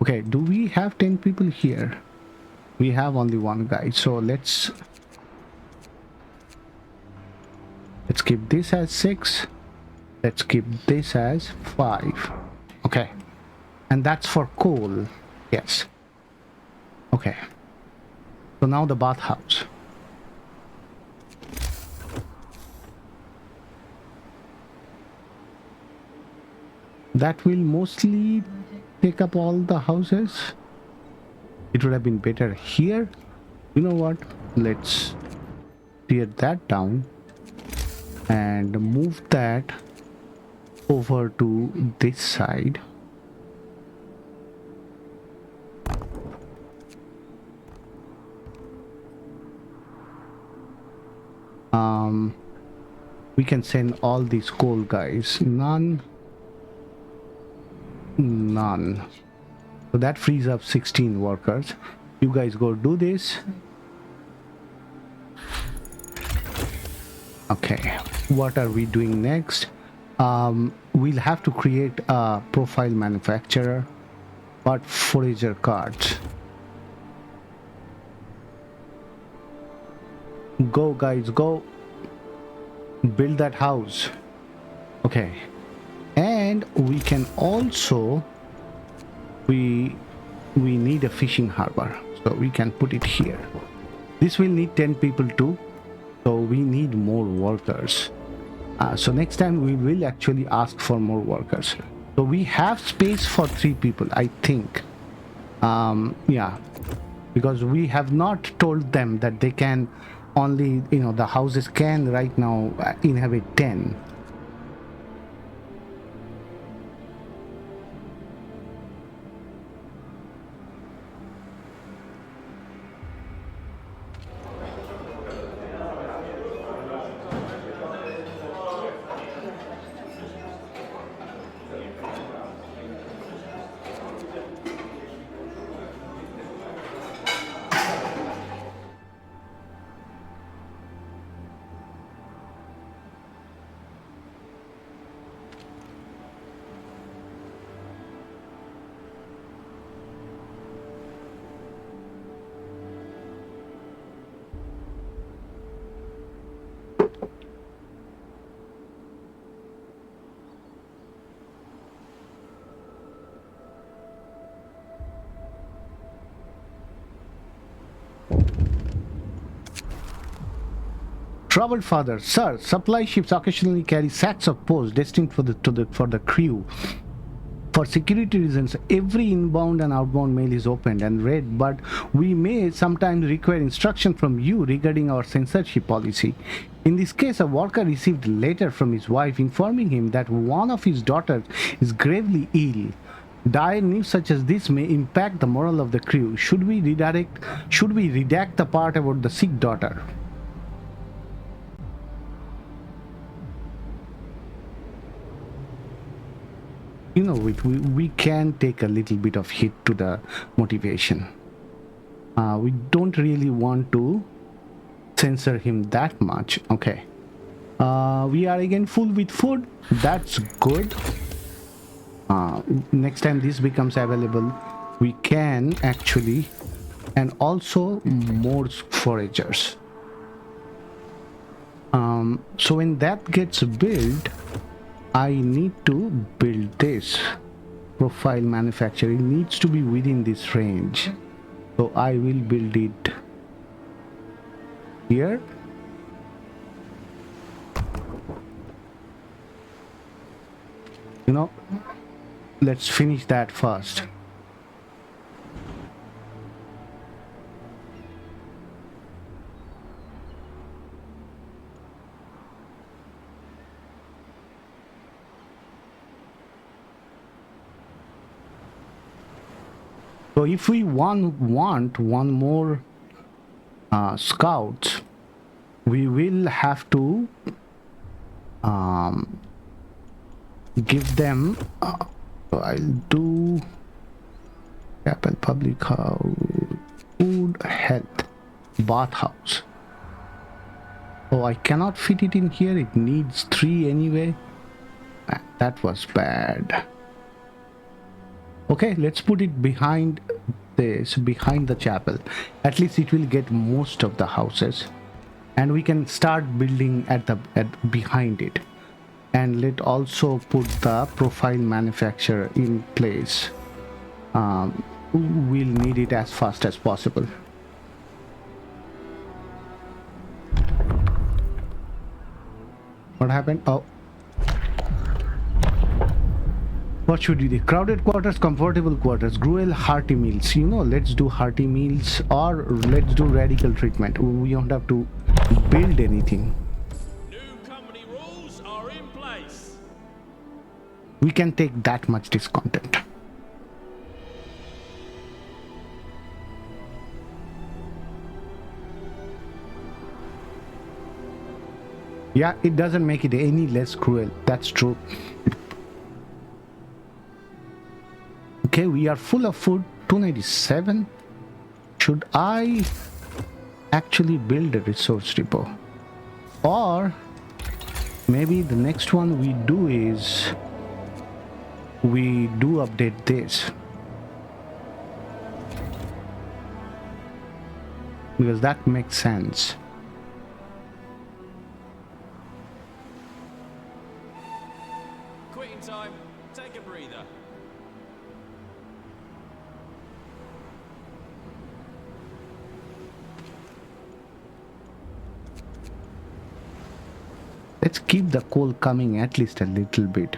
Okay, do we have 10 people here? We have only one guy, so let's keep this as 6. Let's keep this as 5. Okay, and that's for coal. Yes. Okay, so now the bathhouse. That will mostly take up all the houses. It would have been better here. You know what? Let's tear that down and move that over to this side. We can send all these coal guys. None. So that frees up 16 workers. You guys go do this. Okay, what are we doing next? We'll have to create a profile manufacturer, but forager cards. Go guys, go build that house. Okay, and we can also, we need a fishing harbor, so we can put it here. This will need 10 people too, so we need more workers. So next time we will actually ask for more workers. So we have space for 3 people, I think. Yeah, because we have not told them that they can only, the houses can right now inhabit 10. Troubled father, sir, supply ships occasionally carry sacks of post destined for the crew. For security reasons, every inbound and outbound mail is opened and read, but we may sometimes require instruction from you regarding our censorship policy. In this case, a worker received a letter from his wife informing him that one of his daughters is gravely ill. Dire news such as this may impact the morale of the crew. Should we redact the part about the sick daughter? We can take a little bit of hit to the motivation. We don't really want to censor him that much. Okay. We are again full with food. That's good. Next time this becomes available, we can actually, and also more foragers. So when that gets built, I need to build this profile manufacturer. It needs to be within this range, so I will build it here. Let's finish that first. So if we want one more scouts, we will have to give them. I'll do chapel, public house, food, health, bathhouse. Oh, I cannot fit it in here. It needs 3 anyway. That was bad. Okay, let's put it behind the chapel. At least it will get most of the houses, and we can start building at behind it. And let also put the profile manufacturer in place. We'll need it as fast as possible. What happened? Oh. What should we do? Crowded quarters, comfortable quarters, gruel, hearty meals. Let's do hearty meals, or let's do radical treatment. We don't have to build anything. New company rules are in place. We can take that much discontent. Yeah, it doesn't make it any less cruel. That's true. Okay, we are full of food. 297. Should I actually build a resource depot? Or maybe the next one we do is we do update this, because that makes sense. Quitting time. Take a breather. let's keep the coal coming at least a little bit.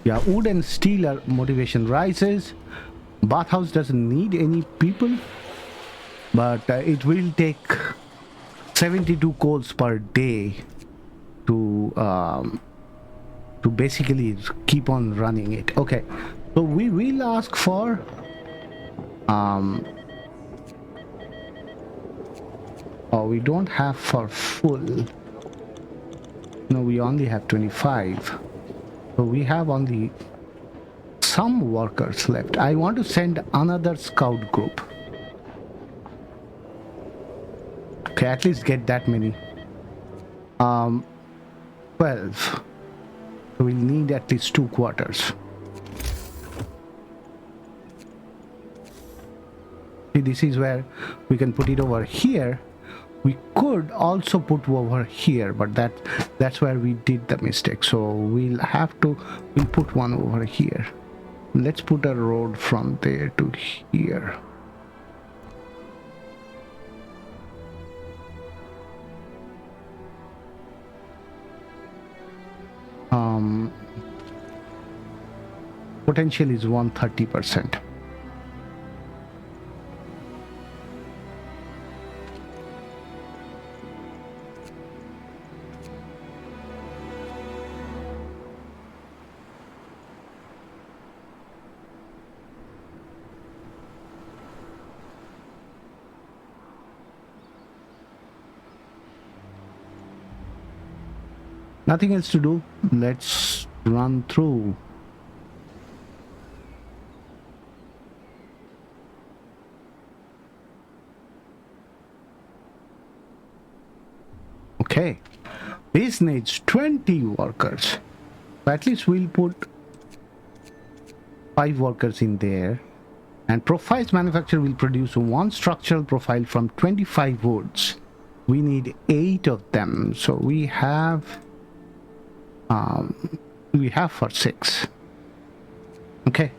Yeah, wood and steel are motivation rises. Bathhouse doesn't need any people, but it will take 72 coals per day to basically keep on running it. Okay, so we will ask for oh, we don't have for full. No, we only have 25. So we have only some workers left. I want to send another scout group. Okay, at least get that many. 12. So we'll need at least 2 quarters. See, this is where we can put it over here. We could also put over here, but that's where we did the mistake. So we'll put one over here. Let's put a road from there to here. Potential is 130%. Nothing else to do. Let's run through. Okay, this needs 20 workers. So at least we'll put 5 workers in there. And profiles manufacturer will produce 1 structural profile from 25 woods. We need 8 of them. So we have for 6. Okay,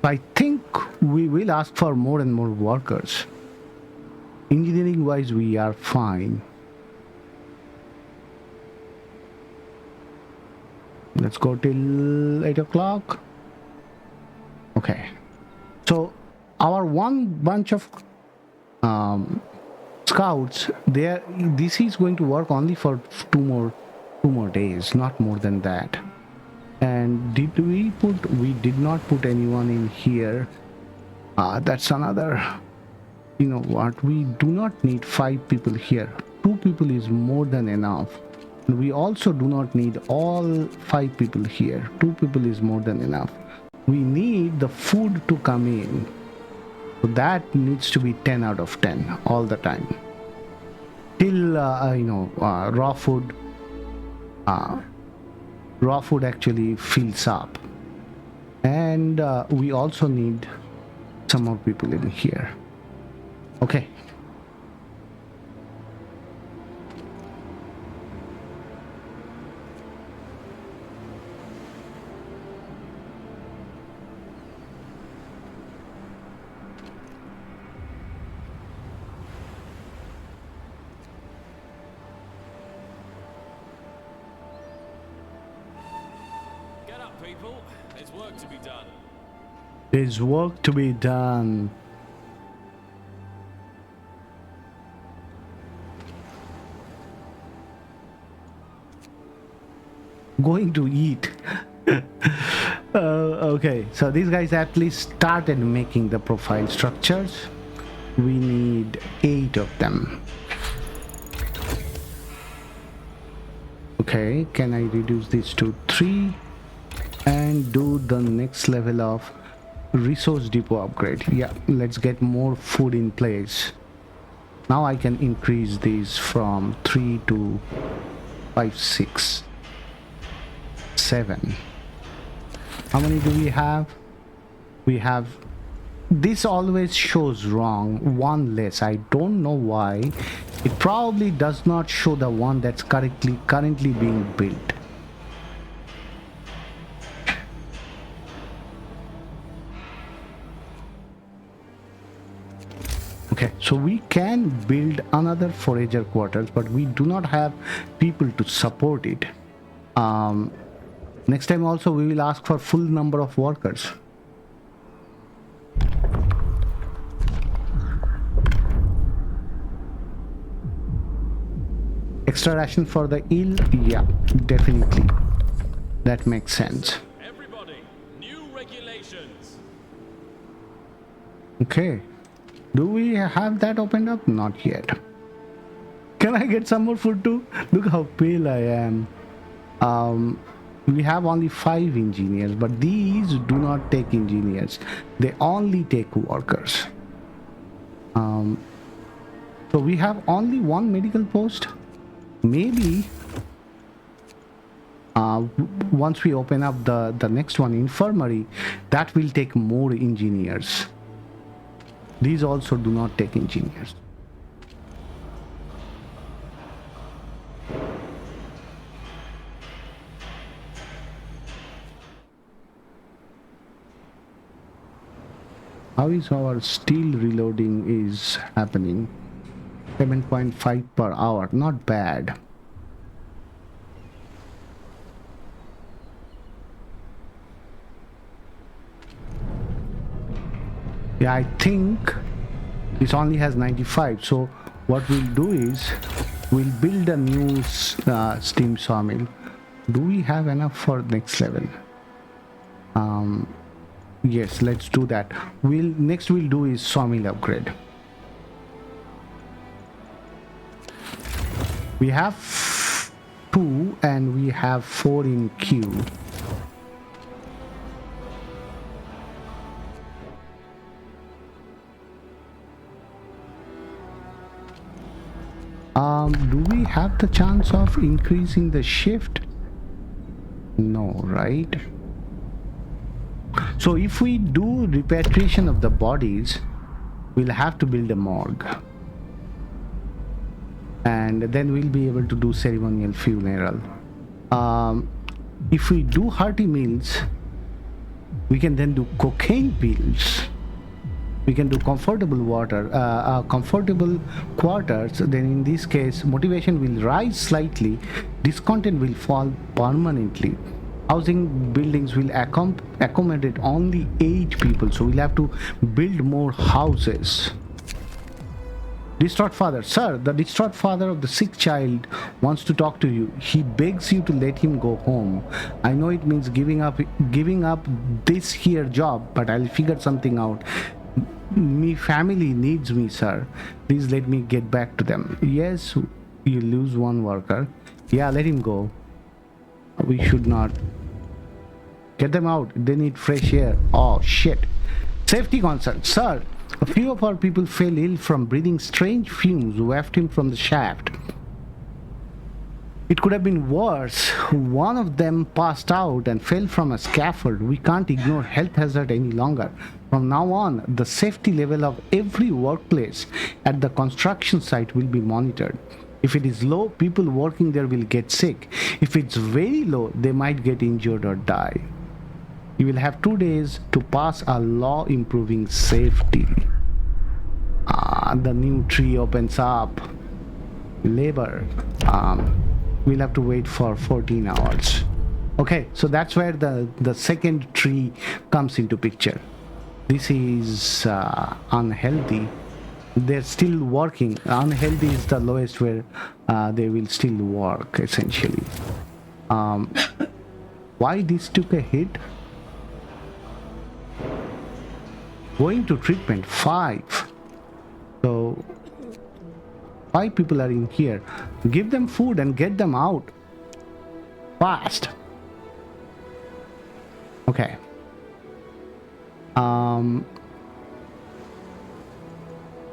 I think we will ask for more and more workers. Engineering wise we are fine. Let's go till 8 o'clock. Okay, so our one bunch of scouts there, this is going to work only for two more days, not more than that. And we did not put anyone in here. That's another, you know what, we do not need 5 people here. 2 people is more than enough. We also do not need all 5 people here. 2 people is more than enough. We need the food to come in. So that needs to be 10 out of 10 all the time. Till raw food actually fills up. And we also need some more people in here. Okay. People, there's work to be done. There's work to be done. Going to eat. Okay, so these guys at least started making the profile structures. We need 8 of them. Okay, can I reduce this to 3? And do the next level of resource depot upgrade. Yeah, let's get more food in place. Now I can increase these from 3 to 5, 6, 7. How many do we have? We have, this always shows wrong, 1 less. I don't know why. It probably does not show the one that's currently being built. Okay, so we can build another forager quarters, but we do not have people to support it. Next time also we will ask for full number of workers. Extra ration for the ill? Yeah, definitely. That makes sense. Everybody, new regulations. Okay. Do we have that opened up? Not yet. Can I get some more food too? Look how pale I am. We have only 5 engineers, but these do not take engineers. They only take workers. So we have only 1 medical post. Maybe once we open up the next one, infirmary, that will take more engineers. These also do not take engineers. How is our steel reloading is happening? 7.5 per hour, not bad. Yeah, I think this only has 95, so what we'll do is we'll build a new steam sawmill. Do we have enough for next level? Yes, let's do that. Next we'll do is sawmill upgrade. We have 2 and we have 4 in queue. Do we have the chance of increasing the shift? No, right? So if we do repatriation of the bodies, we'll have to build a morgue. And then we'll be able to do ceremonial funeral. If we do hearty meals, we can then do cocaine pills. We can do comfortable water, comfortable quarters. Then in this case, motivation will rise slightly, discontent will fall permanently. Housing buildings will accommodate only 8 people, so we'll have to build more houses. Distraught father. Sir, the distraught father of the sick child wants to talk to you. He begs you to let him go home. I know it means giving up this here job, but I'll figure something out. Me family needs me, sir. Please let me get back to them. Yes, you lose 1 worker. Yeah, let him go. We should not. Get them out. They need fresh air. Oh, shit. Safety concern. Sir, a few of our people fell ill from breathing strange fumes wafting from the shaft. It could have been worse. One of them passed out and fell from a scaffold. We can't ignore health hazard any longer. From now on, the safety level of every workplace at the construction site will be monitored. If it is low, people working there will get sick. If it's very low, they might get injured or die. You will have 2 days to pass a law improving safety. The new tree opens up. Labor. We'll have to wait for 14 hours. Okay, so that's where the second tree comes into picture. This is unhealthy. They're still working. Unhealthy is the lowest where they will still work, essentially. Why this took a hit? Going to treatment, 5. So 5 people are in here. Give them food and get them out fast. Okay.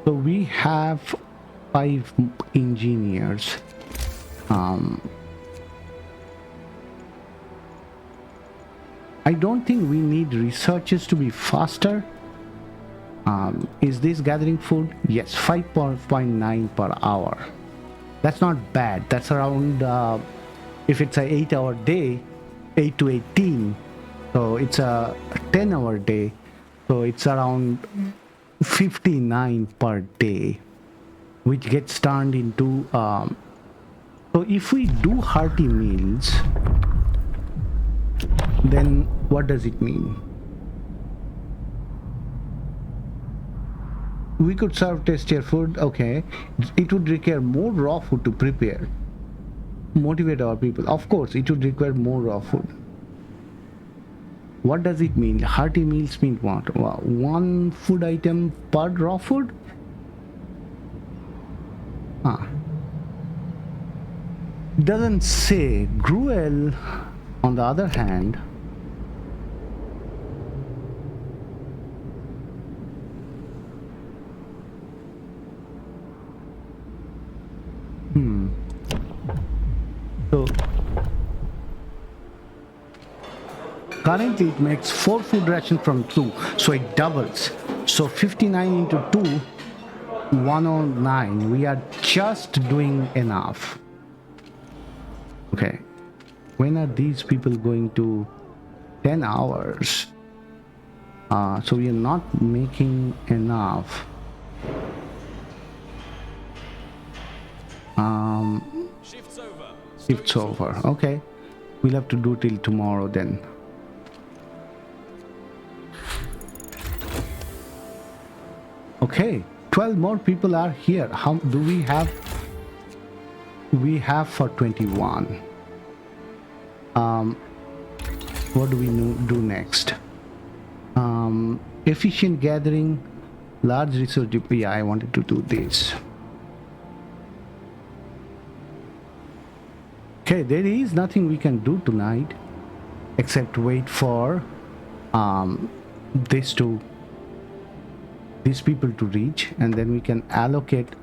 So we have 5 engineers. I don't think we need researchers to be faster. Is this gathering food? Yes, 5.9 per hour. That's not bad. That's around, if it's a 8-hour day, 8 to 18. So it's a 10-hour day. So it's around 59 per day, which gets turned into so if we do hearty meals, then what does it mean? We could serve tastier food. Okay, it would require more raw food to prepare. Motivate our people. Of course, it would require more raw food. What does it mean? Hearty meals mean what? One food item per raw food? Doesn't say. Gruel, on the other hand, so currently it makes 4 food rations from 2, so it doubles. So 59 into 2, 109. We are just doing enough. Okay, when are these people going to 10 hours? So we are not making enough. Shift's over. Okay, we'll have to do till tomorrow then. Okay, 12 more people are here. How do we have? We have for 21. What do we do next? Efficient gathering, large resource. Yeah, I wanted to do this. Okay, there is nothing we can do tonight except wait for these people to reach, and then we can allocate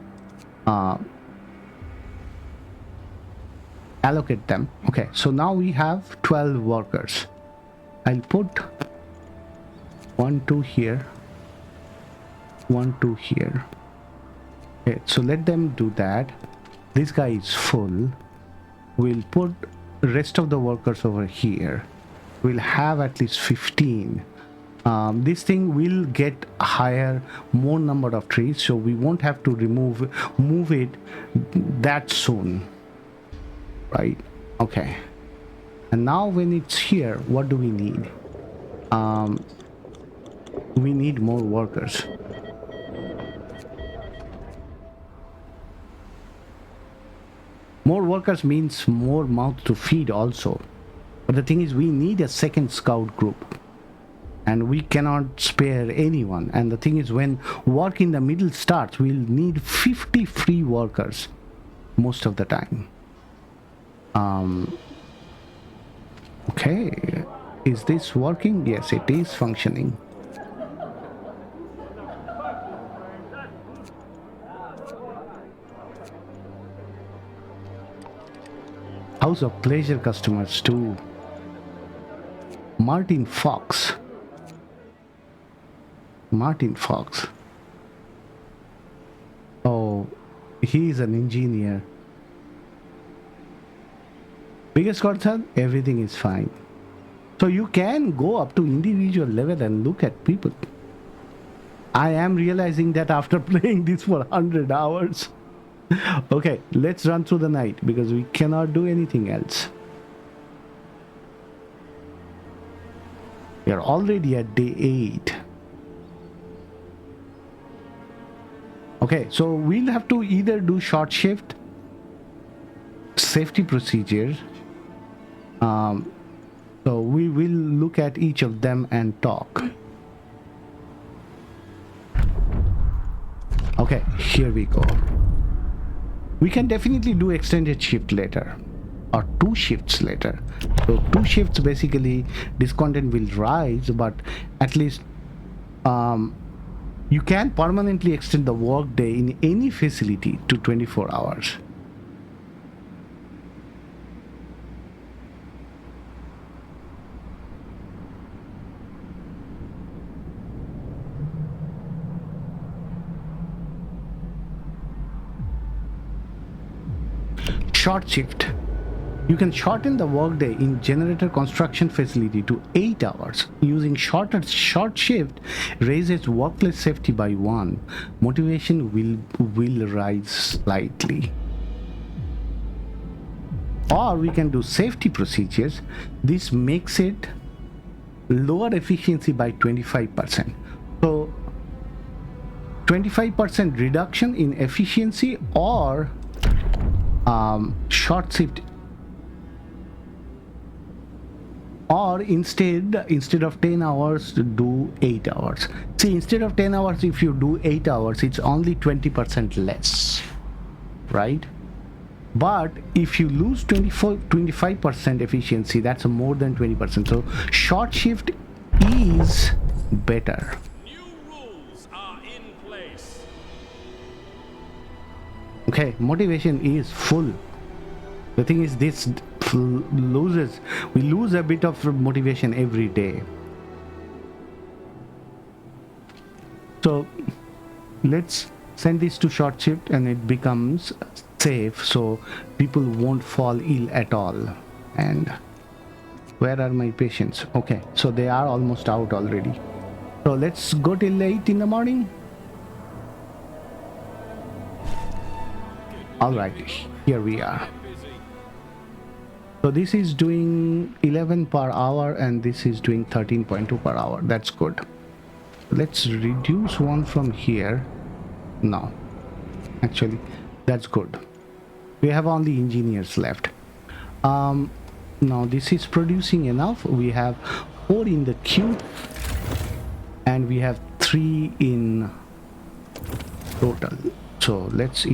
them. Okay, so now we have 12 workers. I'll put 1 2 here, 1 2 here. Okay, so let them do that. This guy is full. We'll put rest of the workers over here. We'll have at least 15. This thing will get higher, more number of trees, so we won't have to move it that soon, right? Okay, and now when it's here, what do we need? We need more workers. More workers means more mouths to feed also, but the thing is, we need a second scout group, and we cannot spare anyone. And the thing is, when work in the middle starts, we'll need 50 free workers most of the time. Okay, is this working? Yes, it is functioning. House of Pleasure customers too. Martin Fox. Oh, he is an engineer. Biggest concern, everything is fine. So you can go up to individual level and look at people. I am realizing that after playing this for 100 hours. Okay, let's run through the night because we cannot do anything else. We are already at day 8. Okay, so we'll have to either do short shift, safety procedures. So we will look at each of them and talk. Okay, here we go. We can definitely do extended shift later, or 2 shifts later. So 2 shifts, basically this content will rise, but at least you can permanently extend the work day in any facility to 24 hours. Short shift. You can shorten the workday in generator construction facility to 8 hours. Using short shift raises workplace safety by 1. Motivation will rise slightly. Or we can do safety procedures. This makes it lower efficiency by 25%. So 25% reduction in efficiency, or short shift, or instead of 10 hours do 8 hours. See, instead of 10 hours, if you do 8 hours, it's only 20% less, right? But if you lose 25% efficiency, that's more than 20%. So short shift is better. New rules are in place. Okay, motivation is full. The thing is, this we lose a bit of motivation every day. So let's send this to short shift and it becomes safe, so people won't fall ill at all. And where are my patients? Okay, so they are almost out already. So let's go till 8 in the morning. All right, here we are. So this is doing 11 per hour and this is doing 13.2 per hour. That's good. Let's reduce one from here. No, actually that's good. We have only engineers left. Now this is producing enough. We have 4 in the queue and we have 3 in total. So let's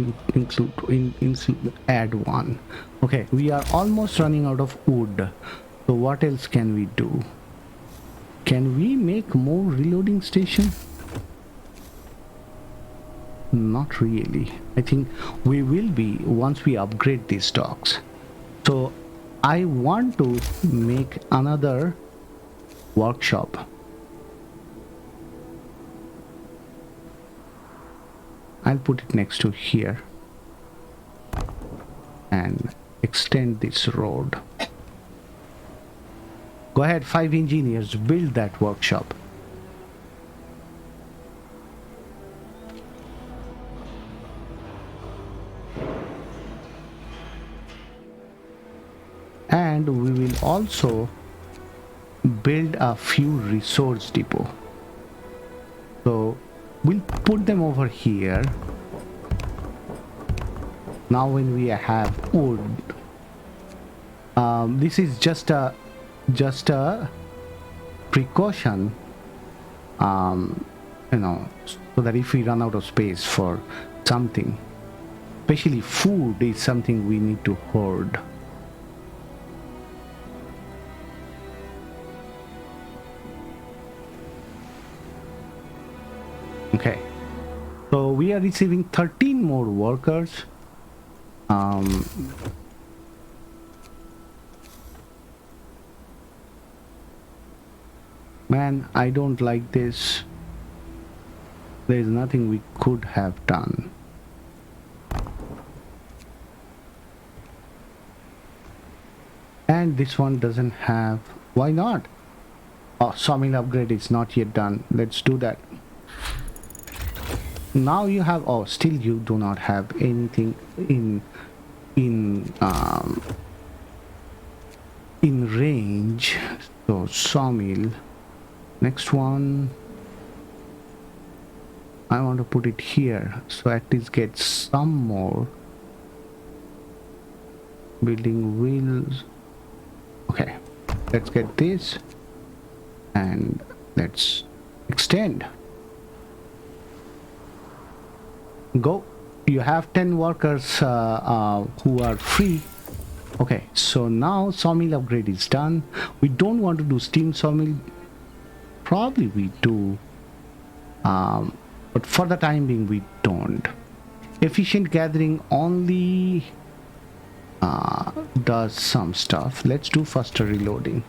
add 1. Okay, we are almost running out of wood. So what else can we do? Can we make more reloading station? Not really. I think we will be once we upgrade these docks. So I want to make another workshop. I'll put it next to here and extend this road. Go ahead, 5 engineers, build that workshop. And we will also build a few resource depot. So we'll put them over here. Now when we have wood, this is just a precaution, you know, so that if we run out of space for something, especially food, is something we need to hoard. Okay, so we are receiving 13 more workers. Man, I don't like this. There is nothing we could have done. And this one doesn't have. Why not? Oh, sawmill upgrade is not yet done. Let's do that. Now you have. Oh, still you do not have anything in range. So sawmill. Next one, I want to put it here, so at least get some more. Building wheels. Okay, let's get this and let's extend. Go. You have 10 workers who are free. Okay, so now sawmill upgrade is done. We don't want to do steam sawmill. Probably we do, but for the time being we don't. Efficient gathering only does some stuff. Let's do faster reloading.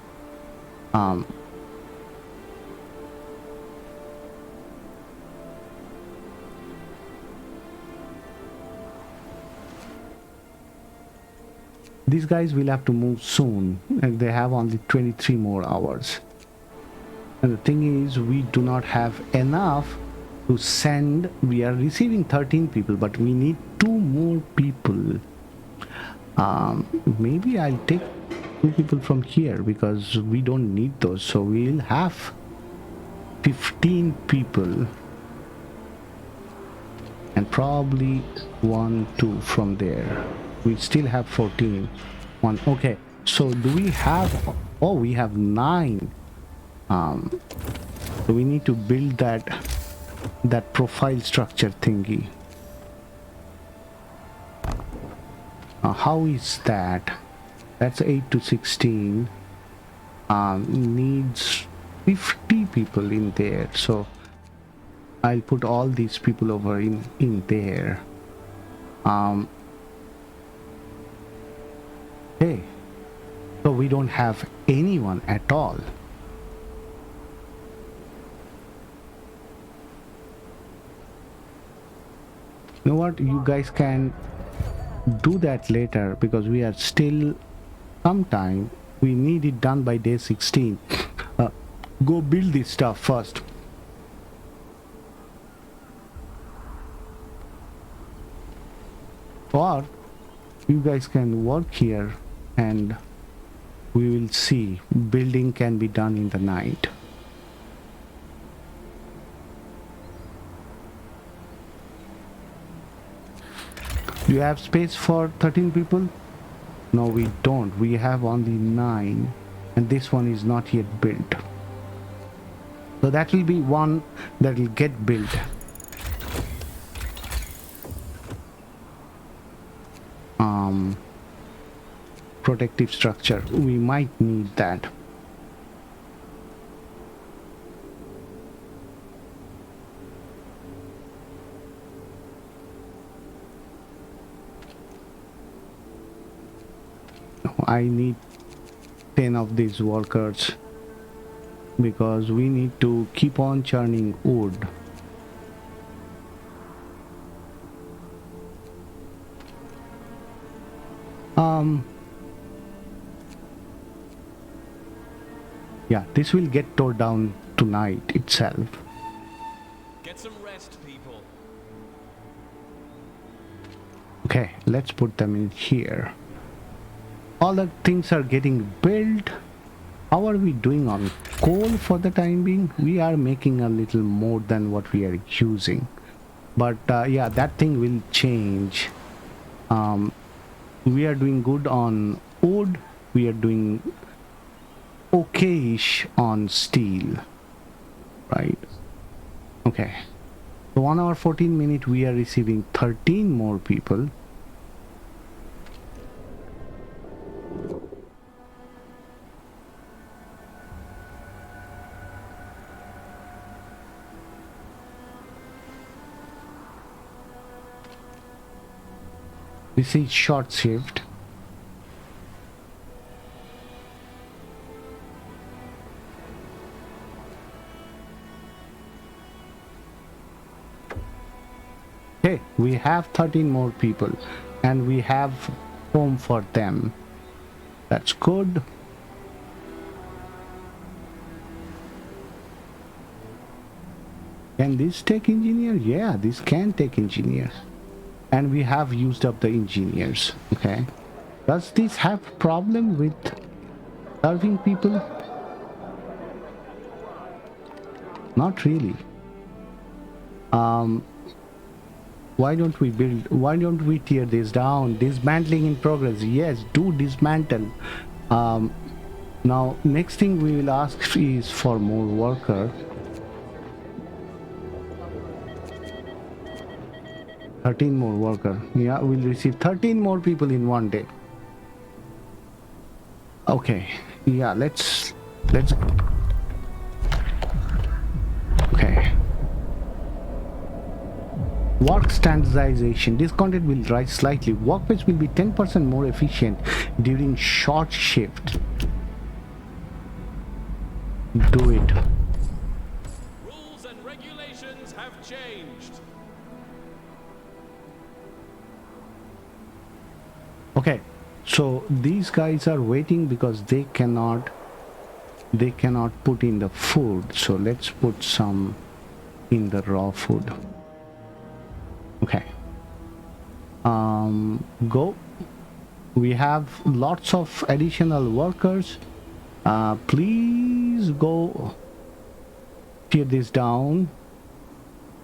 These guys will have to move soon, and they have only 23 more hours. And the thing is, we do not have enough to send. We are receiving 13 people, but we need 2 more people. Maybe I'll take 2 people from here because we don't need those. So we'll have 15 people. And probably 1, 2 from there. We still have 14. 1. Okay. So do we have... Oh, we have 9. So we need to build that profile structure thingy. How is that? That's 8 to 16. Needs 50 people in there. So I'll put all these people over in there. Okay. So we don't have anyone at all. You know what? You guys can do that later because we are still sometime. We need it done by day 16. Go build this stuff first. Or you guys can work here and we will see. Building can be done in the night. Do you have space for 13 people? No, we don't. We have only 9 and this one is not yet built. So that will be one that will get built. Protective structure. We might need that. I need 10 of these workers because we need to keep on churning wood. Yeah, this will get tore down tonight itself. Get some rest, people. Okay, let's put them in here. All the things are getting built. How are we doing on coal for the time being? We are making a little more than what we are using. But yeah, that thing will change. We are doing good on wood. We are doing okay-ish on steel. Right. Okay. So 1 hour 14 minutes we are receiving 13 more people. This is short shift. Okay, we have 13 more people and we have home for them. That's good. Can this take engineer? Yeah, this can take engineers. And we have used up the engineers. Okay. Does this have problem with serving people? Not really. Why don't we tear this down? Dismantling in progress. Yes, do dismantle. Now next thing we will ask is for more worker. 13 more worker. Yeah, we'll receive 13 more people in one day. Okay. Yeah, let's okay. Work standardization. This content will rise slightly. Workbench will be 10% more efficient during short shift. Do it. Rules and regulations have changed. Okay. So these guys are waiting because they cannot put in the food. So let's put some in the raw food. Okay. Go. We have lots of additional workers. Please go tear this down.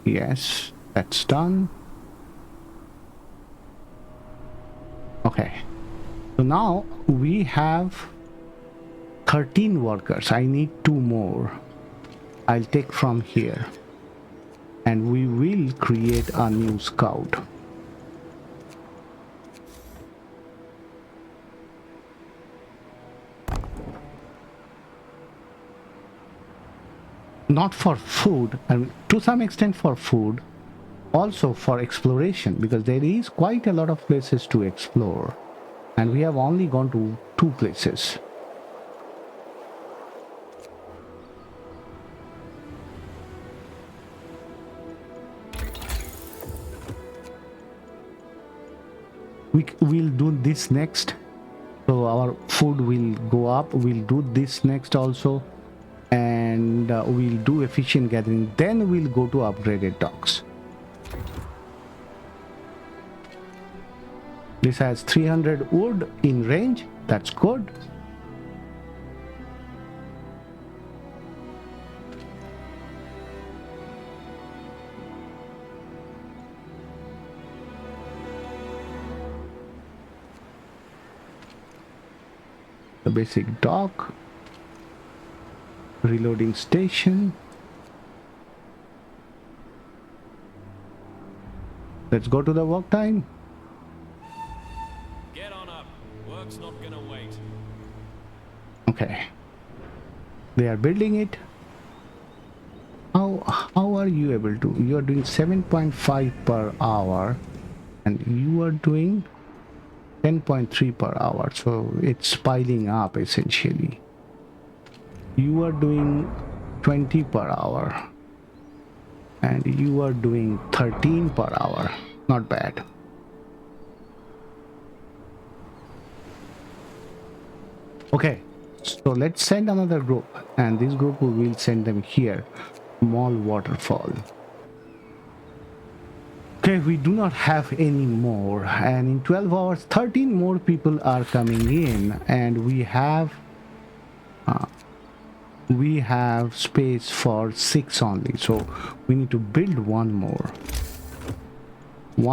Yes, that's done. Okay. So now we have 13 workers. I need 2 more. I'll take from here. And we will create a new scout. Not for food, and to some extent for food, also for exploration, because there is quite a lot of places to explore. And we have only gone to 2 places. We'll do this next. So our food will go up. We'll do this next also. And we'll do efficient gathering. Then we'll go to upgraded docks. This has 300 wood in range. That's good. The basic dock. Reloading station. Let's go to the work time. Get on up. Work's not gonna wait. Okay. They are building it. How are you able to? You are doing 7.5 per hour and you are doing 10.3 per hour. So it's piling up essentially. You are doing 20 per hour and you are doing 13 per hour. Not bad. Okay, so let's send another group, and this group we will send them here. Small waterfall. Okay, we do not have any more, and in 12 hours 13 more people are coming in, and we have space for 6 only, so we need to build one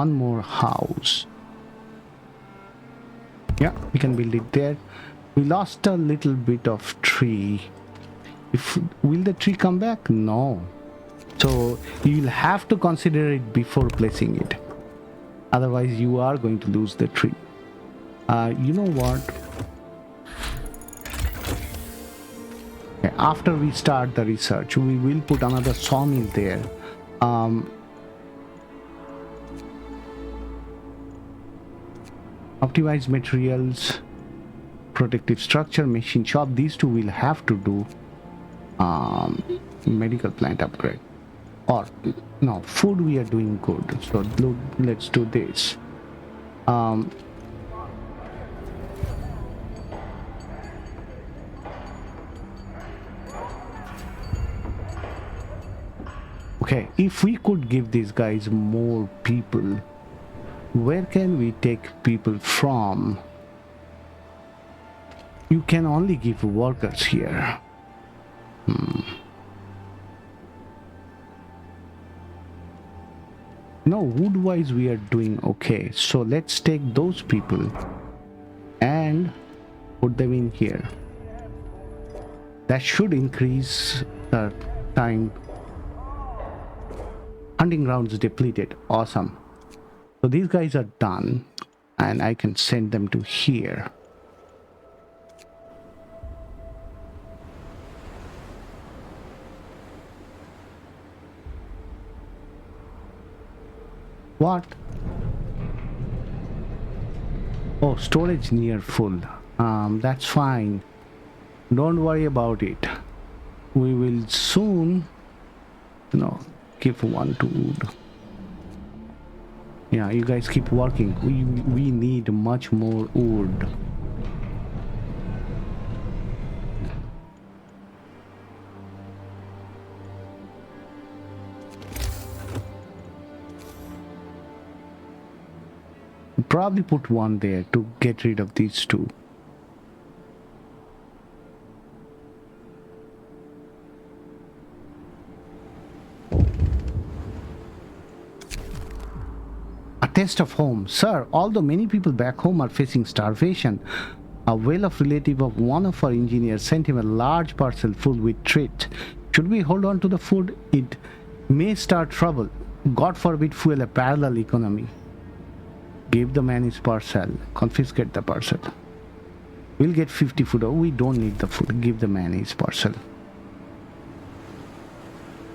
more house. Yeah, we can build it there. We lost a little bit of tree. Will the tree come back? No. So you'll have to consider it before placing it. Otherwise you are going to lose the tree. You know what? Okay, after we start the research, we will put another sawmill there. Optimize materials, protective structure, machine shop. These two will have to do. Medical plant upgrade. Or no, food we are doing good. So let's do this. Okay, if we could give these guys more people, where can we take people from? You can only give workers here. No, wood wise we are doing okay. So let's take those people and put them in here. That should increase the time. Hunting grounds depleted. Awesome. So these guys are done and I can send them to here. What? Oh, storage near full. That's fine. Don't worry about it. We will soon, give one to wood. Yeah, you guys keep working. We need much more wood. Probably put one there to get rid of these two. A test of home. Sir, although many people back home are facing starvation, a well-off relative of one of our engineers sent him a large parcel full with treat. Should we hold on to the food? It may start trouble. God forbid fuel a parallel economy. Give the man his parcel. Confiscate the parcel. We'll get 50 food. Oh, we don't need the food. Give the man his parcel.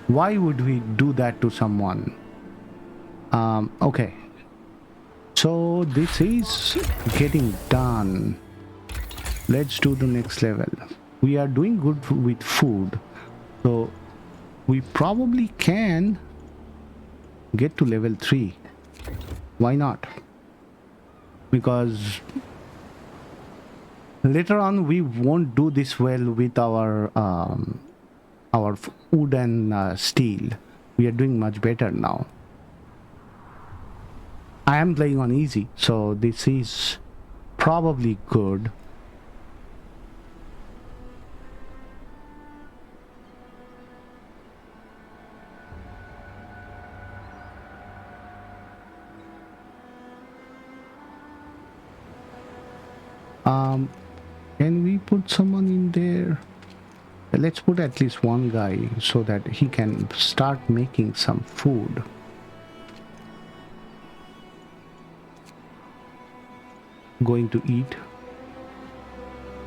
Why would we do that to someone? Okay. So this is getting done. Let's do the next level. We are doing good with food. So we probably can get to level 3. Why not? Because later on we won't do this well with our wood and steel. We are doing much better now. I am playing on easy, so this is probably good. Can we put someone in there? Let's put at least one guy so that he can start making some food. Going to eat.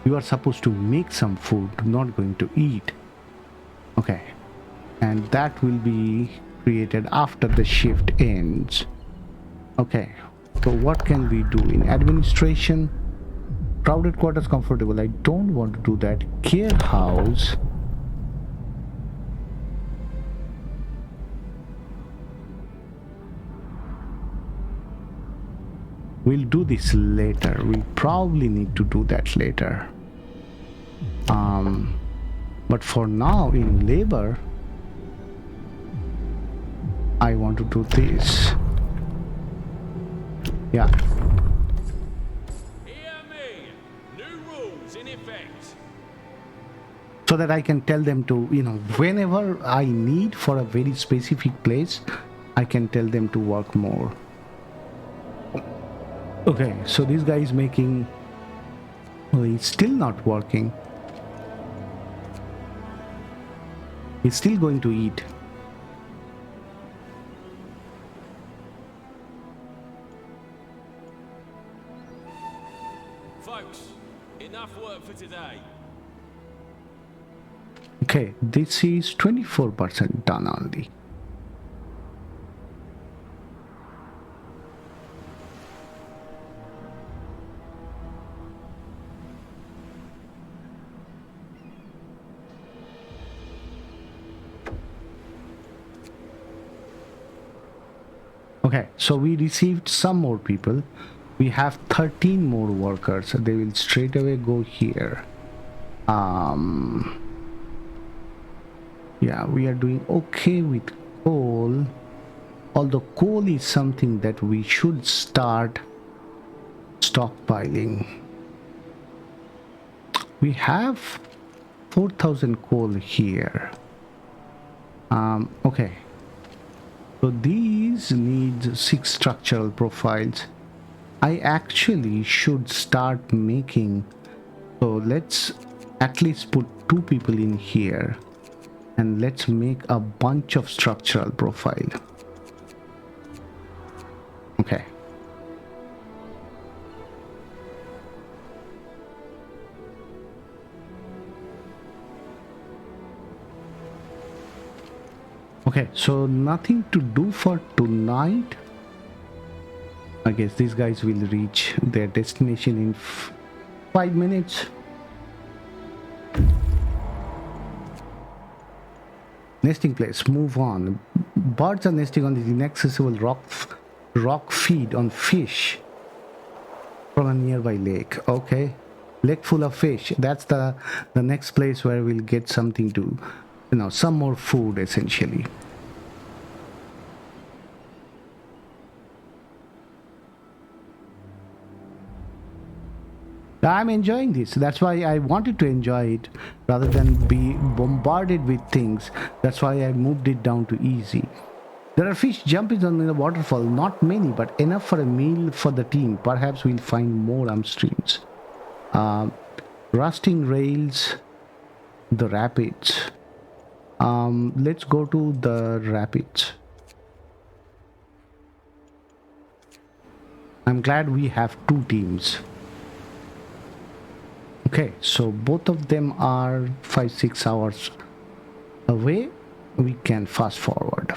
You are supposed to make some food, not going to eat. Okay. And that will be created after the shift ends. Okay. So what can we do in administration? Crowded quarters comfortable. I don't want to do that. Care house. We'll do this later. We probably need to do that later. But for now, in labor, I want to do this. Yeah. Hear me. New rules in effect. So that I can tell them to, you know, whenever I need for a very specific place, I can tell them to work more. Okay, so this guy is making... Oh, he's still not working. He's still going to eat. Folks, enough work for today. Okay, this is 24% done only. Okay, so we received some more people. We have 13 more workers. So they will straight away go here. Yeah, we are doing okay with coal. Although coal is something that we should start stockpiling. We have 4,000 coal here. Okay. So these need 6 structural profiles. I actually should start making, so let's at least put 2 people in here and let's make a bunch of structural profile. Okay. Okay, so nothing to do for tonight. I guess these guys will reach their destination in 5 minutes. Nesting place, move on. Birds are nesting on the inaccessible rock rock feed on fish from a nearby lake. Okay, lake full of fish. That's the next place where we'll get something to, some more food essentially. I'm enjoying this. That's why I wanted to enjoy it rather than be bombarded with things. That's why I moved it down to easy. There are fish jumping on the waterfall. Not many, but enough for a meal for the team. Perhaps we'll find more streams. Rusting rails, the rapids. Let's go to the rapids. I'm glad we have two teams. Okay, so both of them are 5-6 hours away. We can fast forward.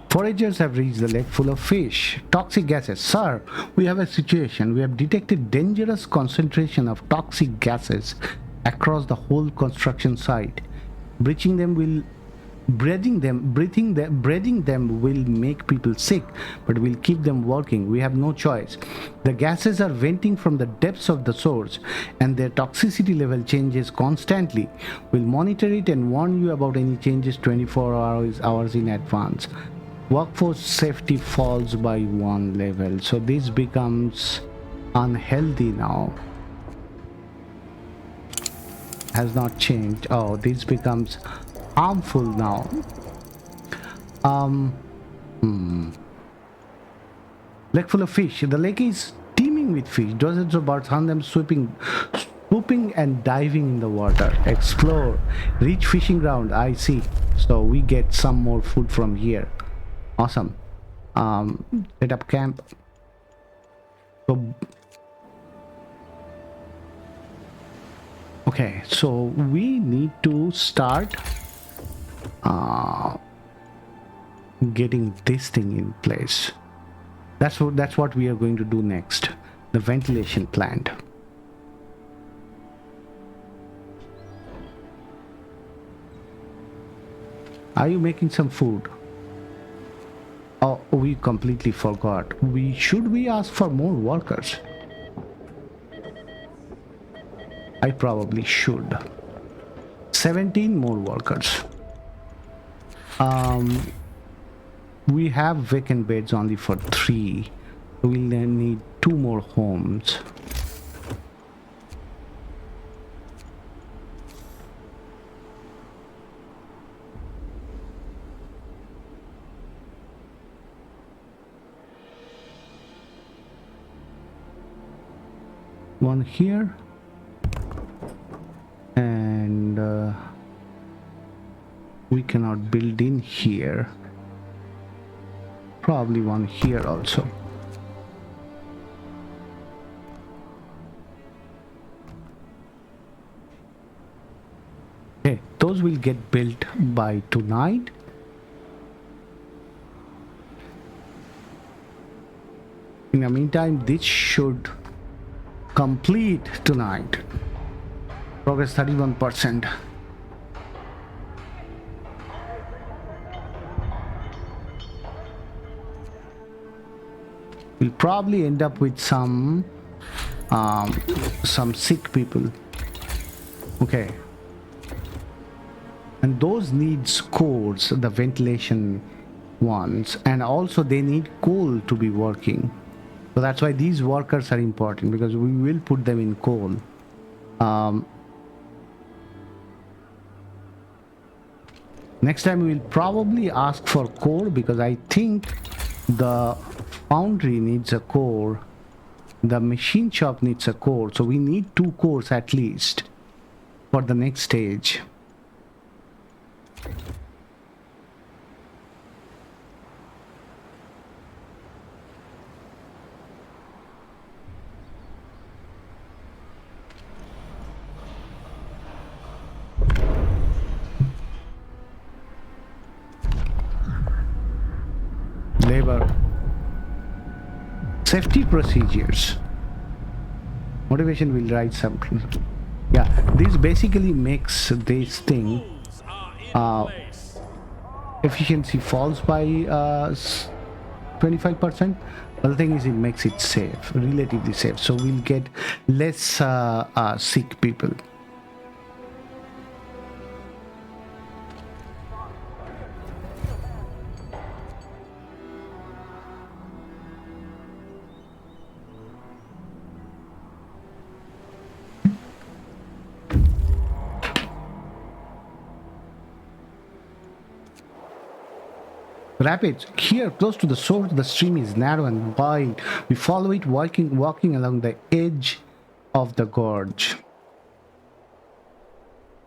Foragers have reached the lake full of fish. Toxic gases. Sir, we have a situation. We have detected dangerous concentration of toxic gases across the whole construction site. Breaching them will breathing them will make people sick, but we'll keep them working. We have no choice. The gases are venting from the depths of the source, and their toxicity level changes constantly. We'll monitor it and warn you about any changes 24 hours in advance. Workforce safety falls by 1 level, so this becomes unhealthy now. Has not changed. Oh, this becomes harmful now. Lake full of fish. The lake is teeming with fish. Dozens of birds hunt them, swooping and diving in the water. Explore. Reach fishing ground. I see. So we get some more food from here. Awesome. Set up camp. So okay, so we need to start getting this thing in place. That's what we are going to do next. The ventilation plant. Are you making some food? Oh, we completely forgot. Should we ask for more workers? I probably should. 17 more workers. We have vacant beds only for 3. We'll then need 2 more homes. One here, and we cannot build in here. Probably one here also. Okay, those will get built by tonight. In the meantime, this should complete tonight. Progress 31%. We'll probably end up with some sick people. Okay. And those needs cores, the ventilation ones, and also they need coal to be working. So that's why these workers are important, because we will put them in coal. Next time we will probably ask for core, because I think the foundry needs a core, the machine shop needs a core, so we need 2 cores at least for the next stage. Labor. Safety procedures. Motivation will write something. Yeah, this basically makes this thing Rules are in place. efficiency falls by 25%. But the thing is, it makes it safe, relatively safe. So we'll get less sick people. Rapids. Here, close to the source, the stream is narrow and wide. We follow it, walking along the edge of the gorge.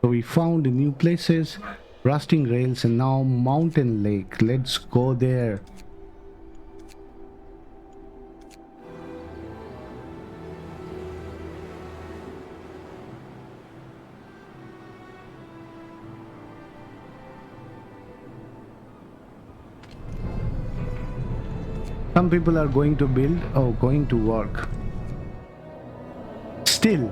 So we found new places, rusting rails, and now mountain lake. Let's go there. Some people are going to build or going to work. Still,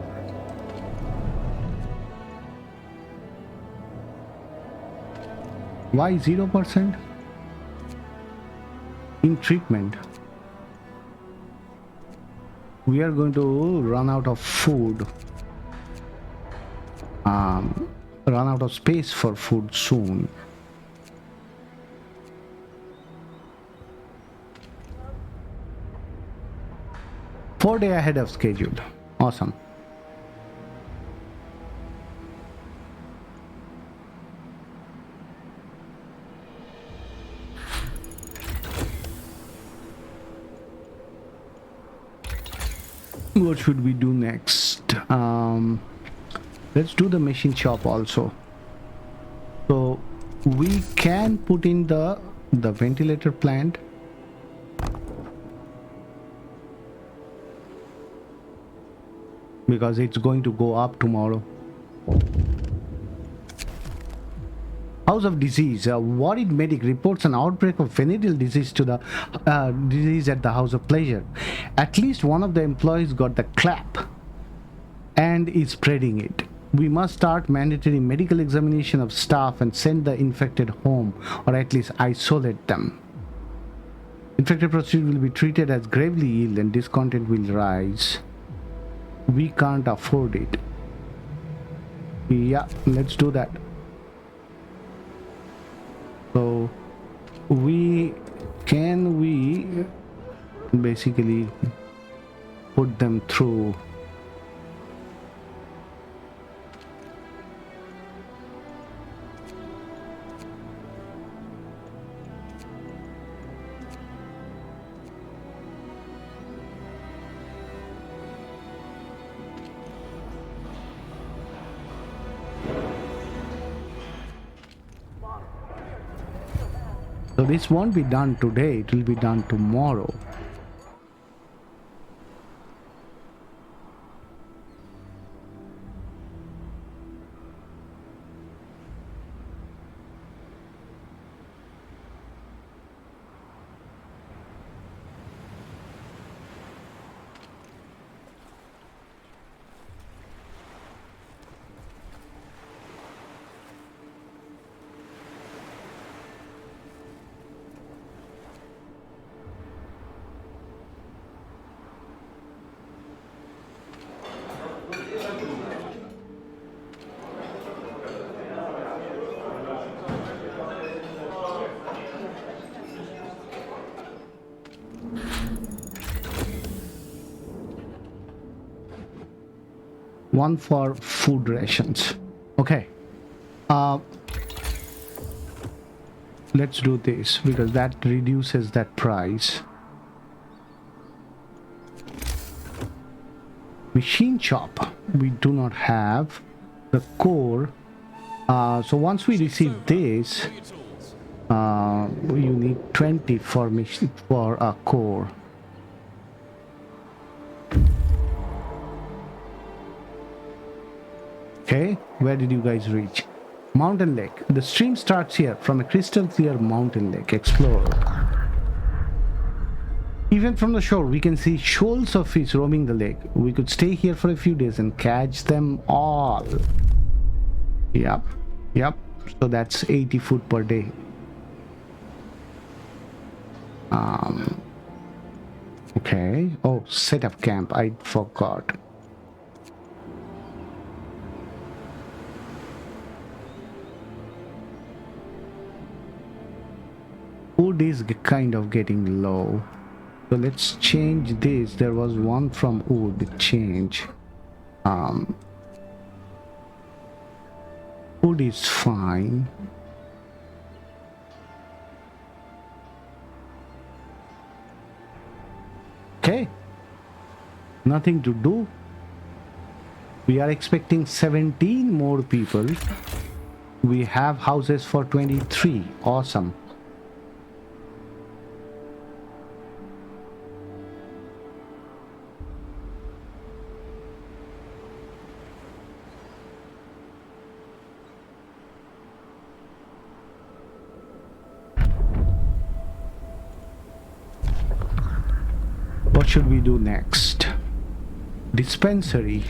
why 0% in treatment? We are going to run out of food, run out of space for food soon. Four-day ahead of schedule. Awesome. What should we do next? Let's do the machine shop also. So we can put in the ventilator plant. Because it's going to go up tomorrow. House of Disease. Worried medic reports an outbreak of venereal disease to the disease at the House of Pleasure. At least one of the employees got the clap and is spreading it. We must start mandatory medical examination of staff and send the infected home, or at least isolate them. Infected prostitute will be treated as gravely ill and discontent will rise. We can't afford it. Yeah, let's do that. So we basically put them through. So this won't be done today, it will be done tomorrow. One for food rations. Okay. Let's do this because that reduces that price. Machine shop. We do not have the core. So once we receive this, you need 20 for a core. Okay, where did you guys reach? Mountain Lake. The stream starts here from a crystal clear mountain lake. Explore. Even from the shore, we can see shoals of fish roaming the lake. We could stay here for a few days and catch them all. Yep, yep. So that's 80 food per day. Okay. Oh, set up camp. I forgot. Food is kind of getting low. So let's change this. There was one from wood. Change. Food is fine. Okay. Nothing to do. We are expecting 17 more people. We have houses for 23. Awesome. What should we do next? Dispensary.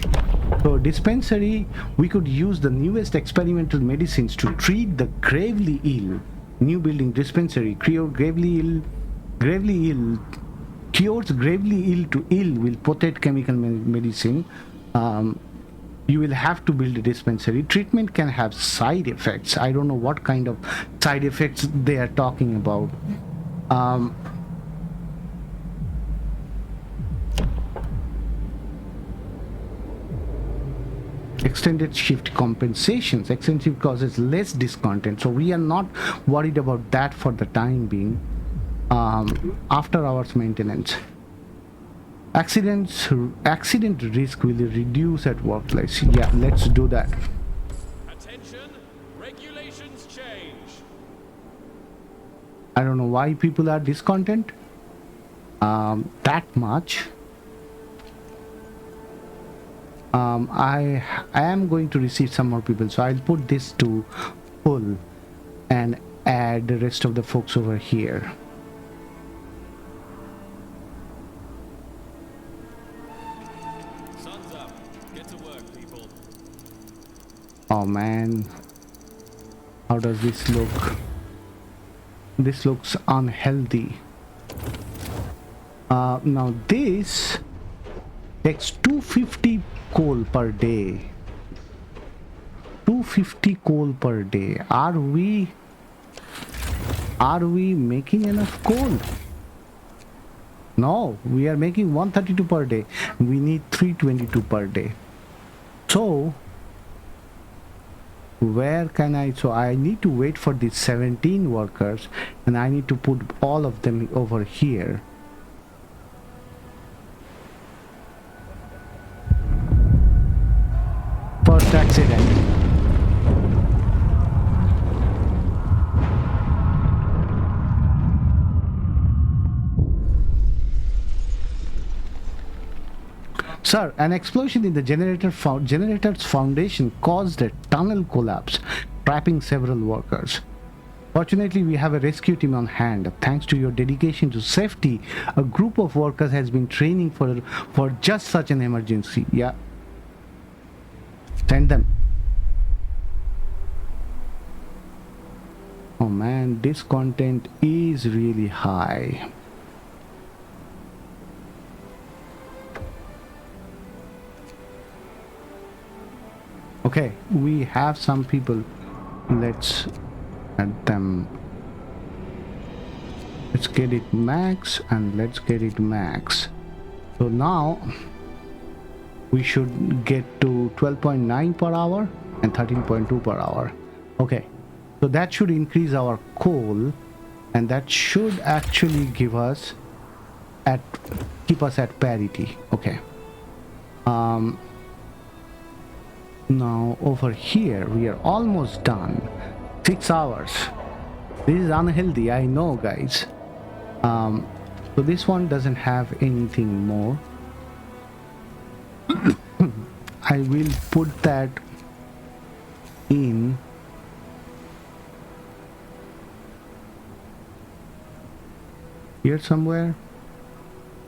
So dispensary, we could use the newest experimental medicines to treat the gravely ill. New building dispensary. Cures gravely ill to ill with potent chemical medicine. You will have to build a dispensary. Treatment can have side effects. I don't know what kind of side effects they are talking about. Extended shift compensations. Extended causes less discontent, so we are not worried about that for the time being. After hours maintenance. Accident risk will reduce at workplace. Yeah, let's do that. Attention, regulations change. I don't know why people are discontent that much. I am going to receive some more people, so I'll put this to full and add the rest of the folks over here. Sun's up. Get to work, people. Oh man, how does this look? This looks unhealthy. Now this takes 250 coal per day. 250 coal per day. Are we making enough coal? No, we are making 132 per day. We need 322 per day. So where can so I need to wait for these 17 workers, and I need to put all of them over here. First accident. Sir, an explosion in the generator's foundation caused a tunnel collapse, trapping several workers. Fortunately, we have a rescue team on hand. Thanks to your dedication to safety, a group of workers has been training for just such an emergency. Yeah. Send them. Oh man, this content is really high. Okay, we have some people. Let's add them. Let's get it max and let's get it max. So now we should get to 12.9 per hour and 13.2 per hour. Okay, so that should increase our coal, and that should actually keep us at parity. Okay. Now over here we are almost done. 6 hours. This is unhealthy, I know, guys. So this one doesn't have anything more. I will put that in here somewhere.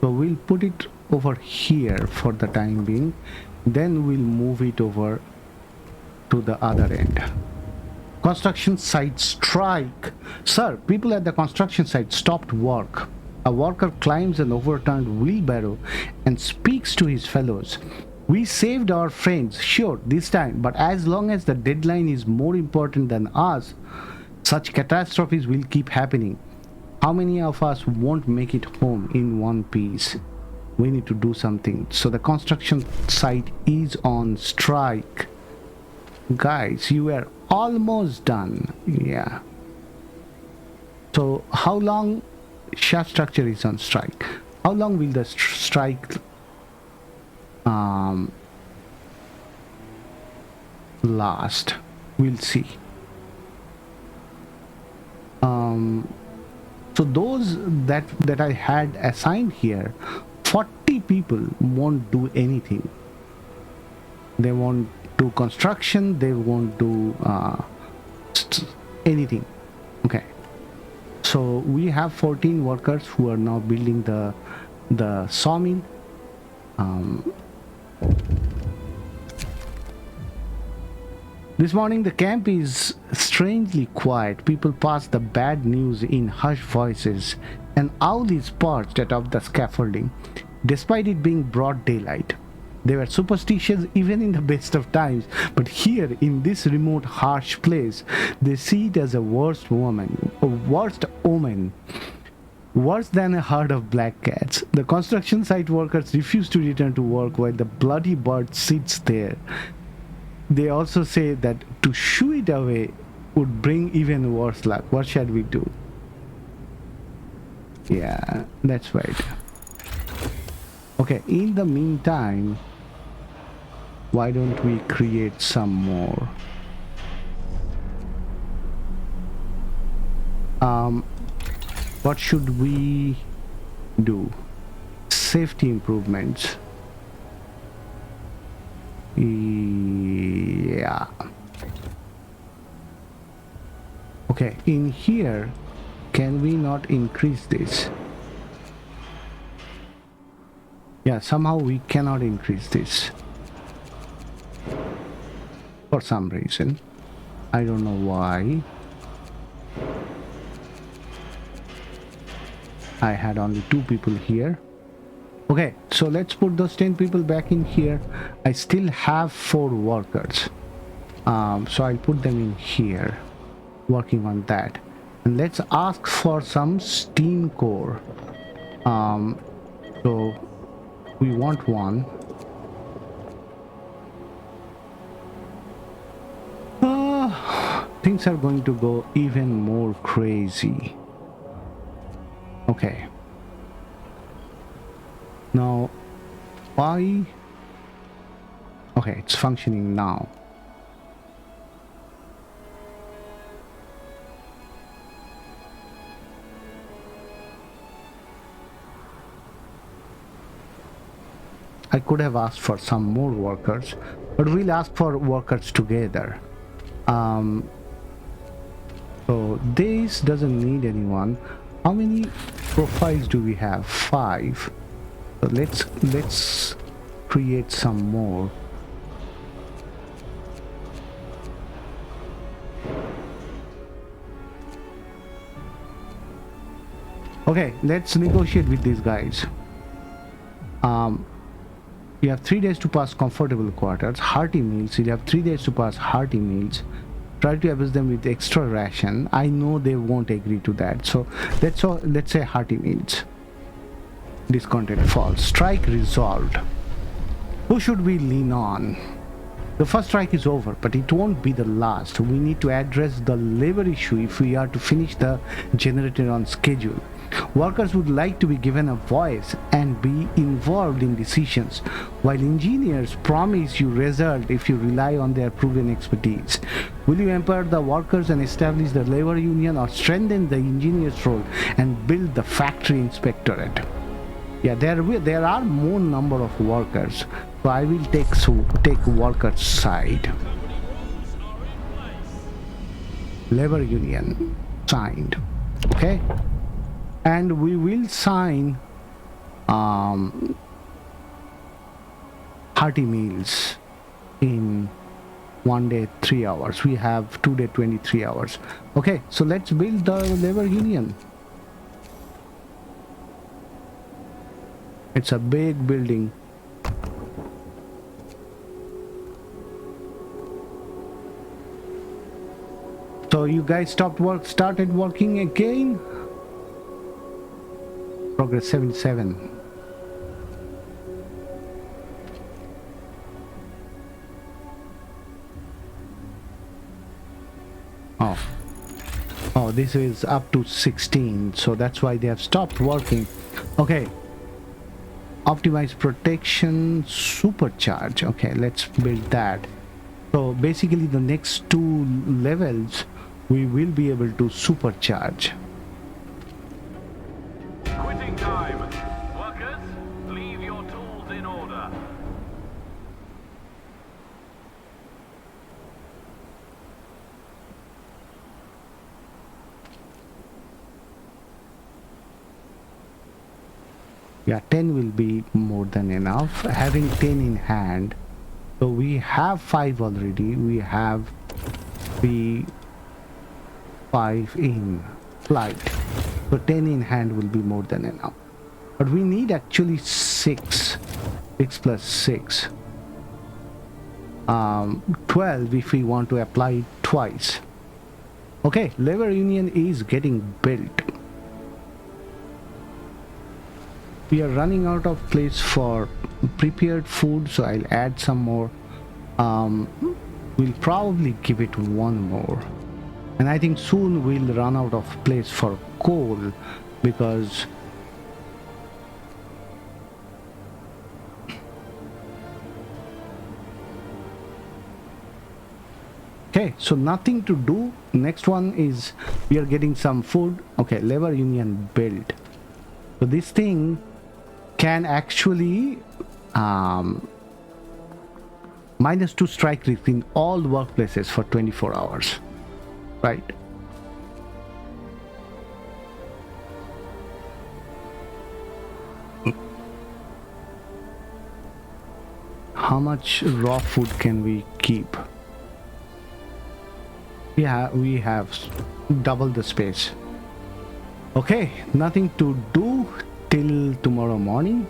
So we'll put it over here for the time being. Then we'll move it over to the other end. Construction site strike. Sir, people at the construction site stopped work. A worker climbs an overturned wheelbarrow and speaks to his fellows. We saved our friends, sure, this time, but as long as the deadline is more important than us, such catastrophes will keep happening. How many of us won't make it home in one piece? We need to do something. So the construction site is on strike. Guys, you are almost done. Yeah. So how long shaft structure is on strike? How long will the strike last? We'll see. So those that I had assigned here, 40 people won't do anything. They won't do construction, they won't do anything. Okay, so we have 14 workers who are now building the sawmill. This morning the camp is strangely quiet. People pass the bad news in hushed voices. An owl is perched atop the scaffolding, despite it being broad daylight. They were superstitious even in the best of times, but here in this remote, harsh place, they see it as a worst omen. Worse than a herd of black cats. The construction site workers refuse to return to work while the bloody bird sits there. They also say that to shoo it away would bring even worse luck. What shall we do? Yeah, that's right. Okay, in the meantime, why don't we create some more? What should we do? Safety improvements. Yeah. Okay, in here, can we not increase this? Yeah, somehow we cannot increase this. For some reason. I don't know why. I had only 2 people here. Okay, so let's put those 10 people back in here. I still have 4 workers. So I'll put them in here, working on that. And let's ask for some steam core. So we want one. Things are going to go even more crazy. Okay. Now, why? Okay, it's functioning now. I could have asked for some more workers, but we'll ask for workers together. So this doesn't need anyone. How many profiles do we have? 5. So let's create some more. Okay, let's negotiate with these guys. You have 3 days to pass comfortable quarters, hearty meals. You have 3 days to pass hearty meals. Try to abuse them with extra ration. I know they won't agree to that. So let's say hearty meals. Discounted false. Strike resolved. Who should we lean on? The first strike is over, but it won't be the last. We need to address the labor issue if we are to finish the generator on schedule. Workers would like to be given a voice and be involved in decisions, while engineers promise you result if you rely on their proven expertise. Will you empower the workers and establish the labor union, or strengthen the engineer's role and build the factory inspectorate? Yeah, there are more number of workers, so I will take workers' side. Labor union signed. Okay. And we will sign hearty meals in 1 day 3 hours. We have 2 day 23 hours. Okay, so let's build the labor union. It's a big building. So you guys started working again? Progress 77. Oh, this is up to 16, so that's why they have stopped working. Okay. Optimize protection, supercharge. Okay, let's build that. So basically the next 2 levels we will be able to supercharge. Quitting time. Workers, leave your tools in order. Yeah, 10 will be more than enough. Having 10 in hand, so we have 5 already. We have 5 in flight, so 10 in hand will be more than enough. But we need actually 6 plus 6, 12 if we want to apply it twice. Okay, labor union is getting built. We are running out of place for prepared food, so I'll add some more. We'll probably give it 1 more, and I think soon we'll run out of place for coal, because okay, so nothing to do. Next one is we are getting some food. Okay, labor union built. So this thing can actually -2 strike rate in all workplaces for 24 hours, right? How much raw food can we keep? Yeah, we have double the space. Okay, nothing to do till tomorrow morning.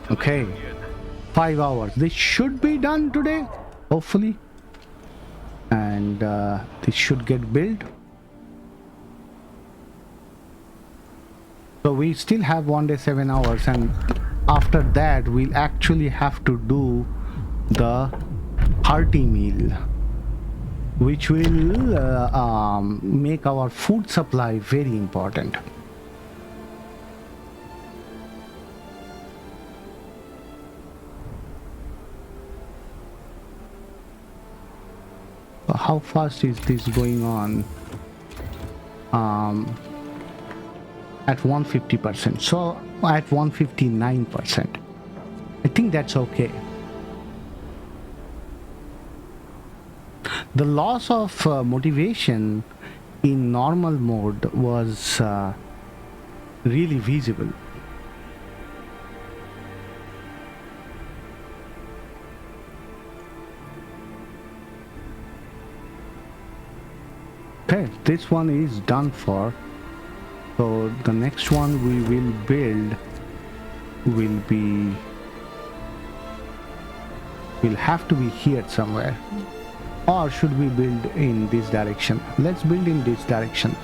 Okay, 5 hours. This should be done today, hopefully, and this should get built. So we still have 1 day 7 hours, and after that we'll actually have to do the hearty meal, which will make our food supply very important. How fast is this going on? At 150%, so at 159%. I think that's okay. The loss of motivation in normal mode was really visible. Okay, this one is done for. So the next one we will build will have to be here somewhere. Or should we build in this direction? Let's build in this direction.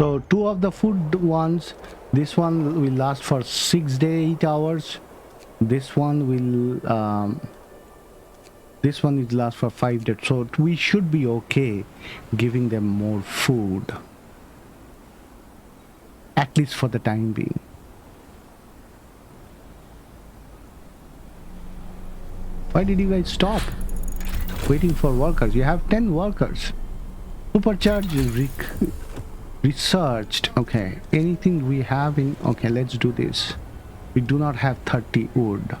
So two of the food ones, this one will last for 6 days, 8 hours. This one will last for 5 days. So we should be okay giving them more food, at least for the time being. Why did you guys stop waiting for workers? You have 10 workers. Supercharged researched. Okay, anything we have in, okay, let's do this. We do not have 30 wood.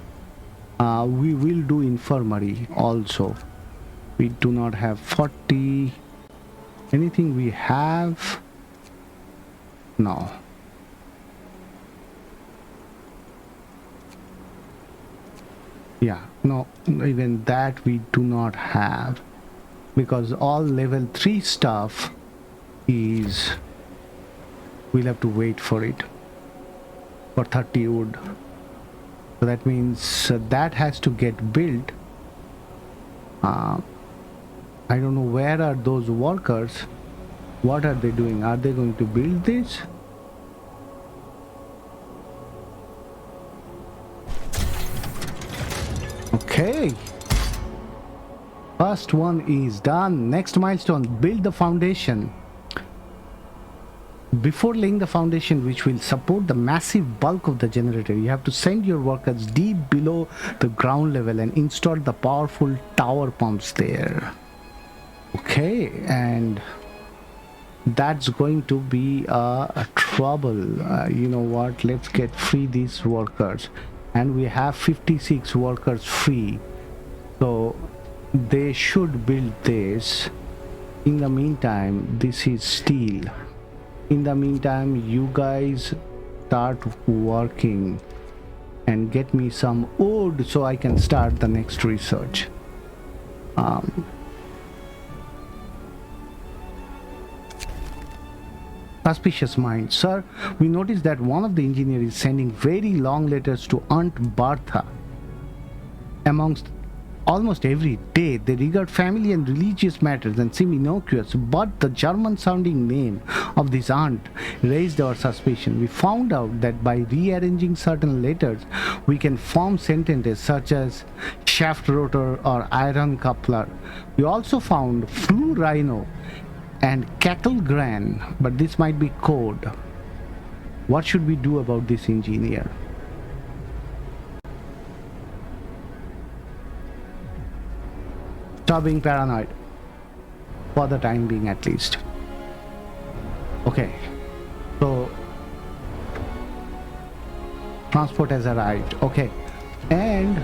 We will do infirmary also. We do not have 40. Anything we have? No. Yeah, no, even that we do not have, because all level 3 stuff is, we'll have to wait for it for 30 wood. So that means that has to get built. I don't know, where are those workers? What are they doing? Are they going to build this? Okay, first one is done. Next milestone, build the foundation. Before laying the foundation which will support the massive bulk of the generator, you have to send your workers deep below the ground level and install the powerful tower pumps there. Okay, and that's going to be a trouble. You know what, let's get free these workers, and we have 56 workers free, so they should build this. In the meantime, this is steel. In the meantime, you guys start working and get me some wood so I can start the next research. Suspicious mind. Sir, we noticed that one of the engineers is sending very long letters to Aunt Bertha. Amongst almost every day, they regard family and religious matters and seem innocuous, but the German-sounding name of this aunt raised our suspicion. We found out that by rearranging certain letters, we can form sentences such as shaft rotor or iron coupler. We also found flu rhino and cattle gran, but this might be code. What should we do about this engineer? Stop being paranoid, for the time being at least. Okay, so transport has arrived. Okay, and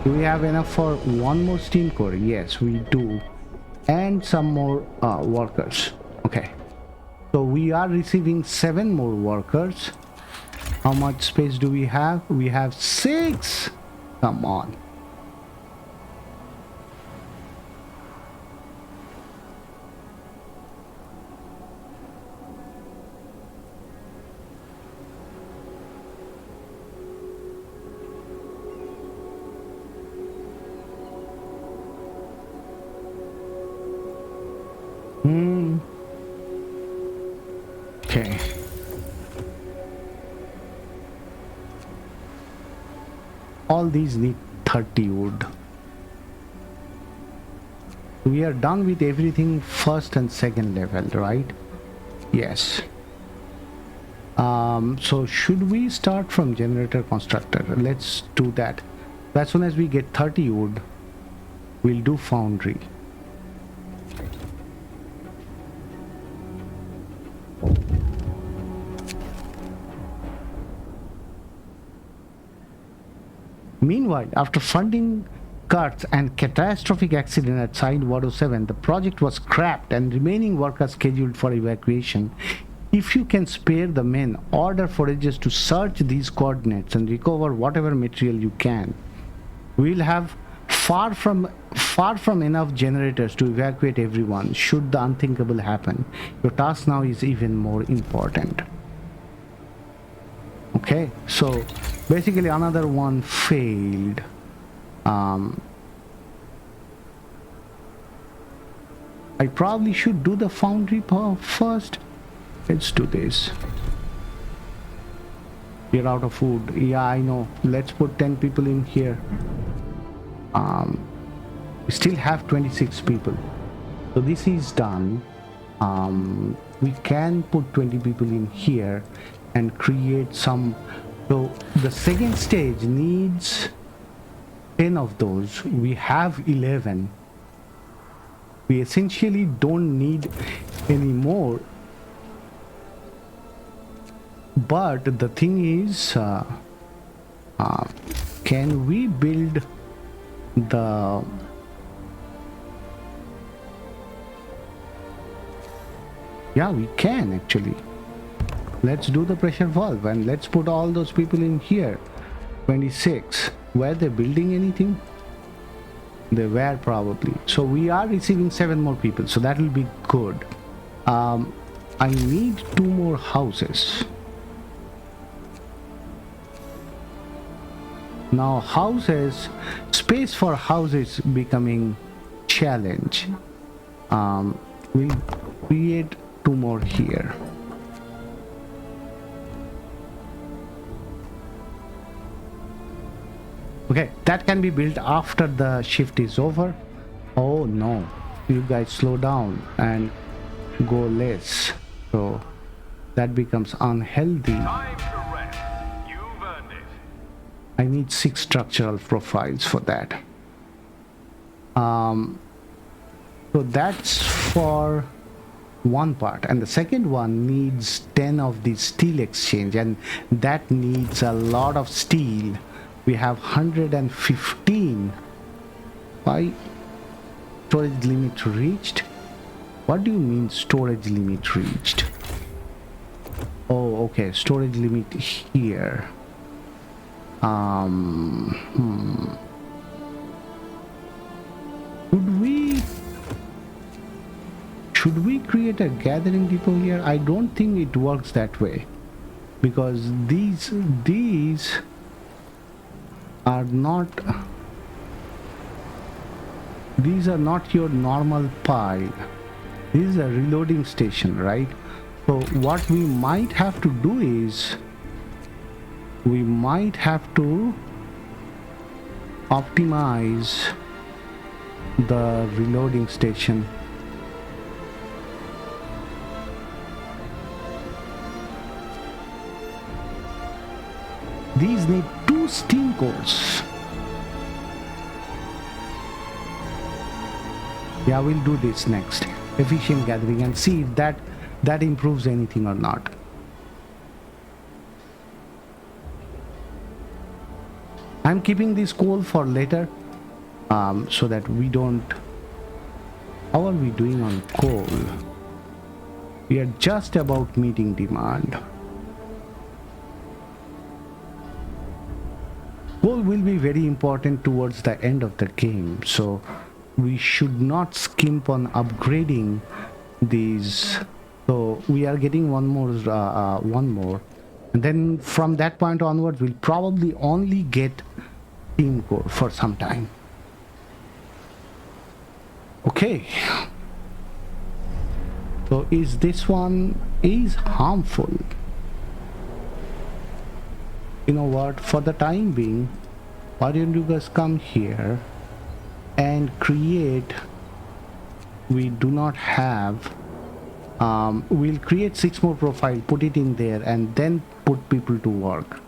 do we have enough for one more steam core? Yes, we do, and some more workers. Okay, so we are receiving 7 more workers. How much space do we have? We have 6. Come on. Okay. All these need 30 wood. We are done with everything first and second level, right? Yes. So should we start from generator constructor? Let's do that. As soon as we get 30 wood, we'll do foundry. Meanwhile, after funding cuts and catastrophic accident at Site 107, the project was scrapped and remaining workers scheduled for evacuation. If you can spare the men, order foragers to search these coordinates and recover whatever material you can. We'll have far from enough generators to evacuate everyone should the unthinkable happen. Your task now is even more important. Okay, so basically another one failed. I probably should do the foundry first. Let's do this. We're out of food. Yeah, I know. Let's put 10 people in here. We still have 26 people. So this is done. We can put 20 people in here and create some. So the second stage needs 10 of those. We have 11. We essentially don't need any more. But the thing is, can we build the yeah, we can actually. Let's do the pressure valve and let's put all those people in here. 26. Were they building anything? They were probably. So we are receiving 7 more people, so that will be good. I need 2 more houses. Now houses, space for houses becoming challenge. We'll create 2 more here. Okay, that can be built after the shift is over. Oh no, you guys slow down and go less. So that becomes unhealthy. Time to rest. You've earned it. I need 6 structural profiles for that. So that's for one part, and the second one needs 10 of the steel exchange, and that needs a lot of steel. We have 115. Why? Storage limit reached? What do you mean storage limit reached? Oh, okay, storage limit here. Should we create a gathering depot here? I don't think it works that way, because these are not your normal pile. This is a reloading station, right? So what we might have to do is we might have to optimize the reloading station. These need 2 steam cores. Yeah, we'll do this next. Efficient gathering and see if that improves anything or not. I'm keeping this coal for later, so that we don't. How are we doing on coal? We are just about meeting demand. Coal will be very important towards the end of the game, so we should not skimp on upgrading these. So we are getting one more, and then from that point onwards we'll probably only get steam core for some time. Okay, so is this one is harmful? You know what, for the time being, why don't you guys come here and create. We do not have. We'll create 6 more profile, put it in there, and then put people to work.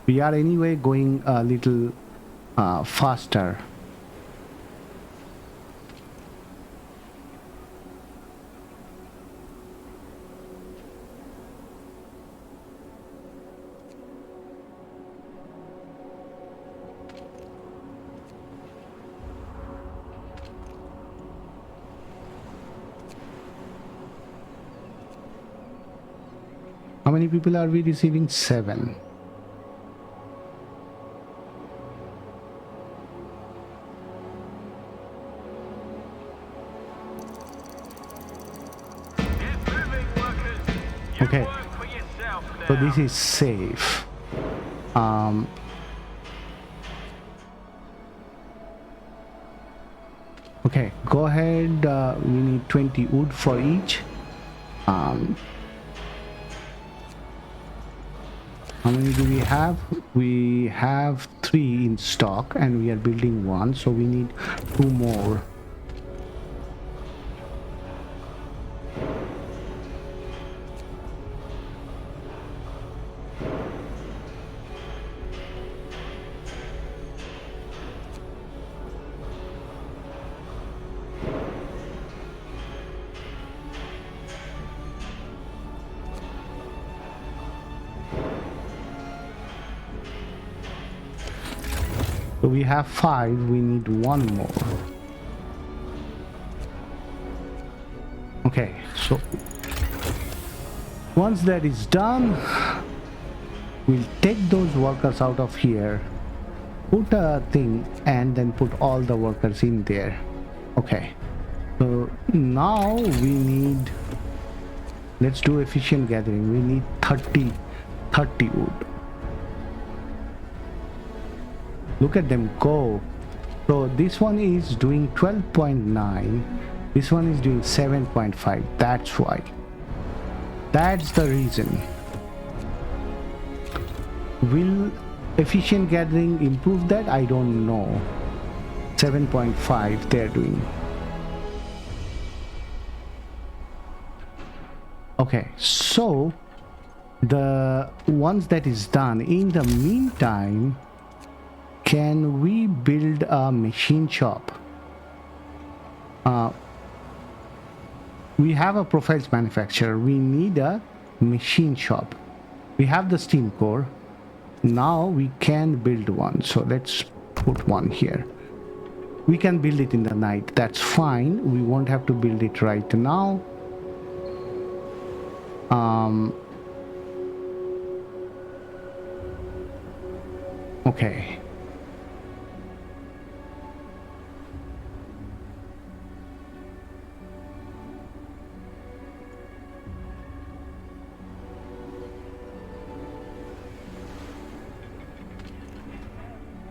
We are anyway going a little faster. How many people are we receiving? 7. Okay, so this is safe. Okay, go ahead. We need 20 wood for each. How many do we have? We have 3 in stock and we are building 1, so we need 2 more. So we have 5, we need 1 more. Okay, so once that is done, we'll take those workers out of here, put a thing, and then put all the workers in there. Okay, so now we need, let's do efficient gathering. We need 30 wood. Look at them go. So this one is doing 12.9, this one is doing 7.5. That's why. That's the reason. Will efficient gathering improve that? I don't know. 7.5 they're doing. Okay, so the once that is done, in the meantime, can we build a machine shop? We have a profiles manufacturer. We need a machine shop. We have the steam core. Now we can build one. So let's put one here. We can build it in the night. That's fine. We won't have to build it right now. Okay.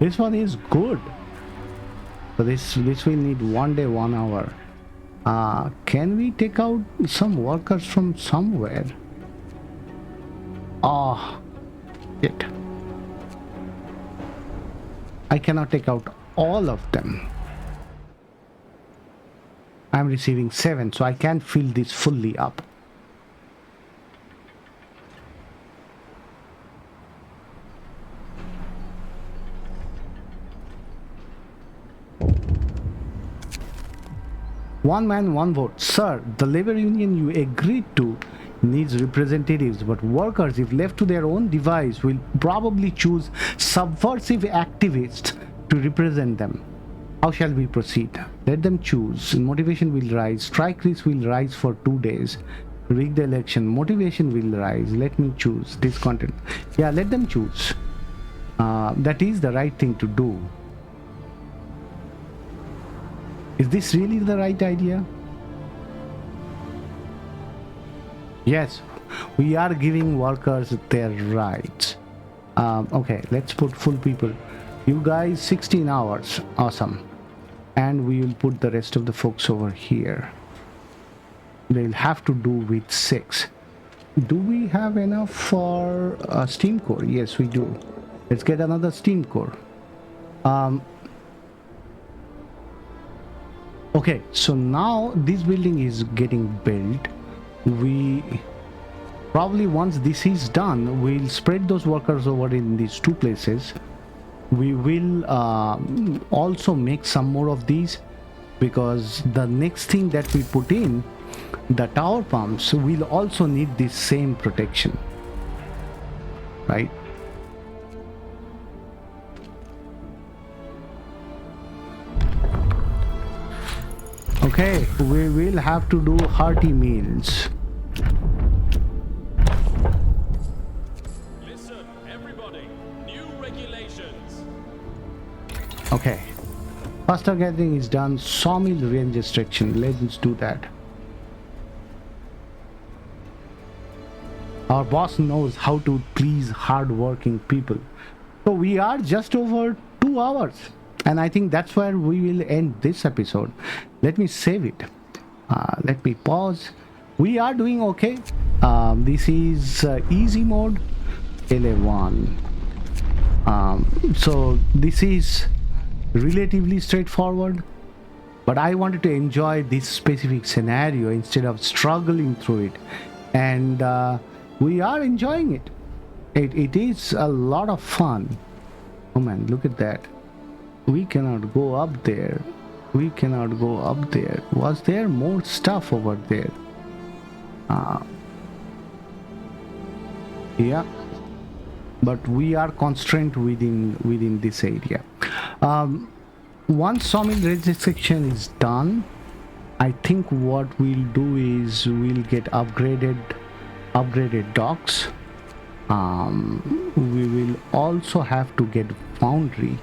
This one is good. So this will need 1 day, 1 hour. Can we take out some workers from somewhere? Oh, shit. I cannot take out all of them. I'm receiving 7, so I can't fill this fully up. One man, one vote. Sir, the labor union you agreed to needs representatives, but workers, if left to their own device, will probably choose subversive activists to represent them. How shall we proceed? Let them choose. Motivation will rise. Strike risk will rise for 2 days. Rig the election. Motivation will rise. Let me choose. Discontent. Yeah, let them choose. That is the right thing to do. Is this really the right idea? Yes, we are giving workers their rights. Okay, let's put full people. You guys 16 hours. Awesome. And we will put the rest of the folks over here. They'll have to do with 6. Do we have enough for a steam core? Yes, we do. Let's get another steam core. Okay, so now this building is getting built. We probably, once this is done, we'll spread those workers over in these 2 places. We will also make some more of these, because the next thing that we put in, the tower pumps, will also need this same protection, right? Okay, we will have to do hearty meals. Listen, everybody. New regulations. Okay. Faster gathering is done. Sawmill range restriction. Let's do that. Our boss knows how to please hard-working people. So we are just over 2 hours. And I think that's where we will end this episode. Let me save it. Let me pause. We are doing okay. This is easy mode, LA1. So this is relatively straightforward, but I wanted to enjoy this specific scenario instead of struggling through it, and we are enjoying it. It is a lot of fun. Oh man, look at that. We cannot go up there. We cannot go up there. Was there more stuff over there? Yeah, but we are constrained within this area. Once sawmill resection is done, I think what we'll do is we'll get upgraded docks. We will also have to get foundry,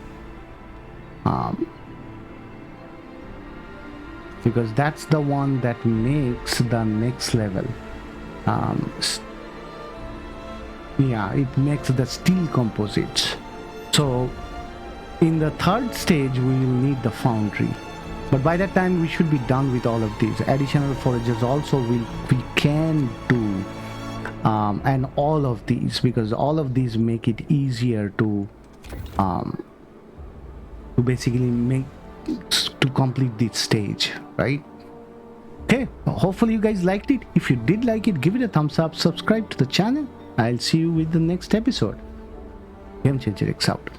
because that's the one that makes the next level. Yeah, it makes the steel composites. So in the third stage we will need the foundry, but by that time we should be done with all of these. Additional forages also we can do, and all of these, because all of these make it easier to basically complete this stage, right? Okay, hopefully you guys liked it. If you did like it, give it a thumbs up, subscribe to the channel. I'll see you with the next episode. Game Changer X out.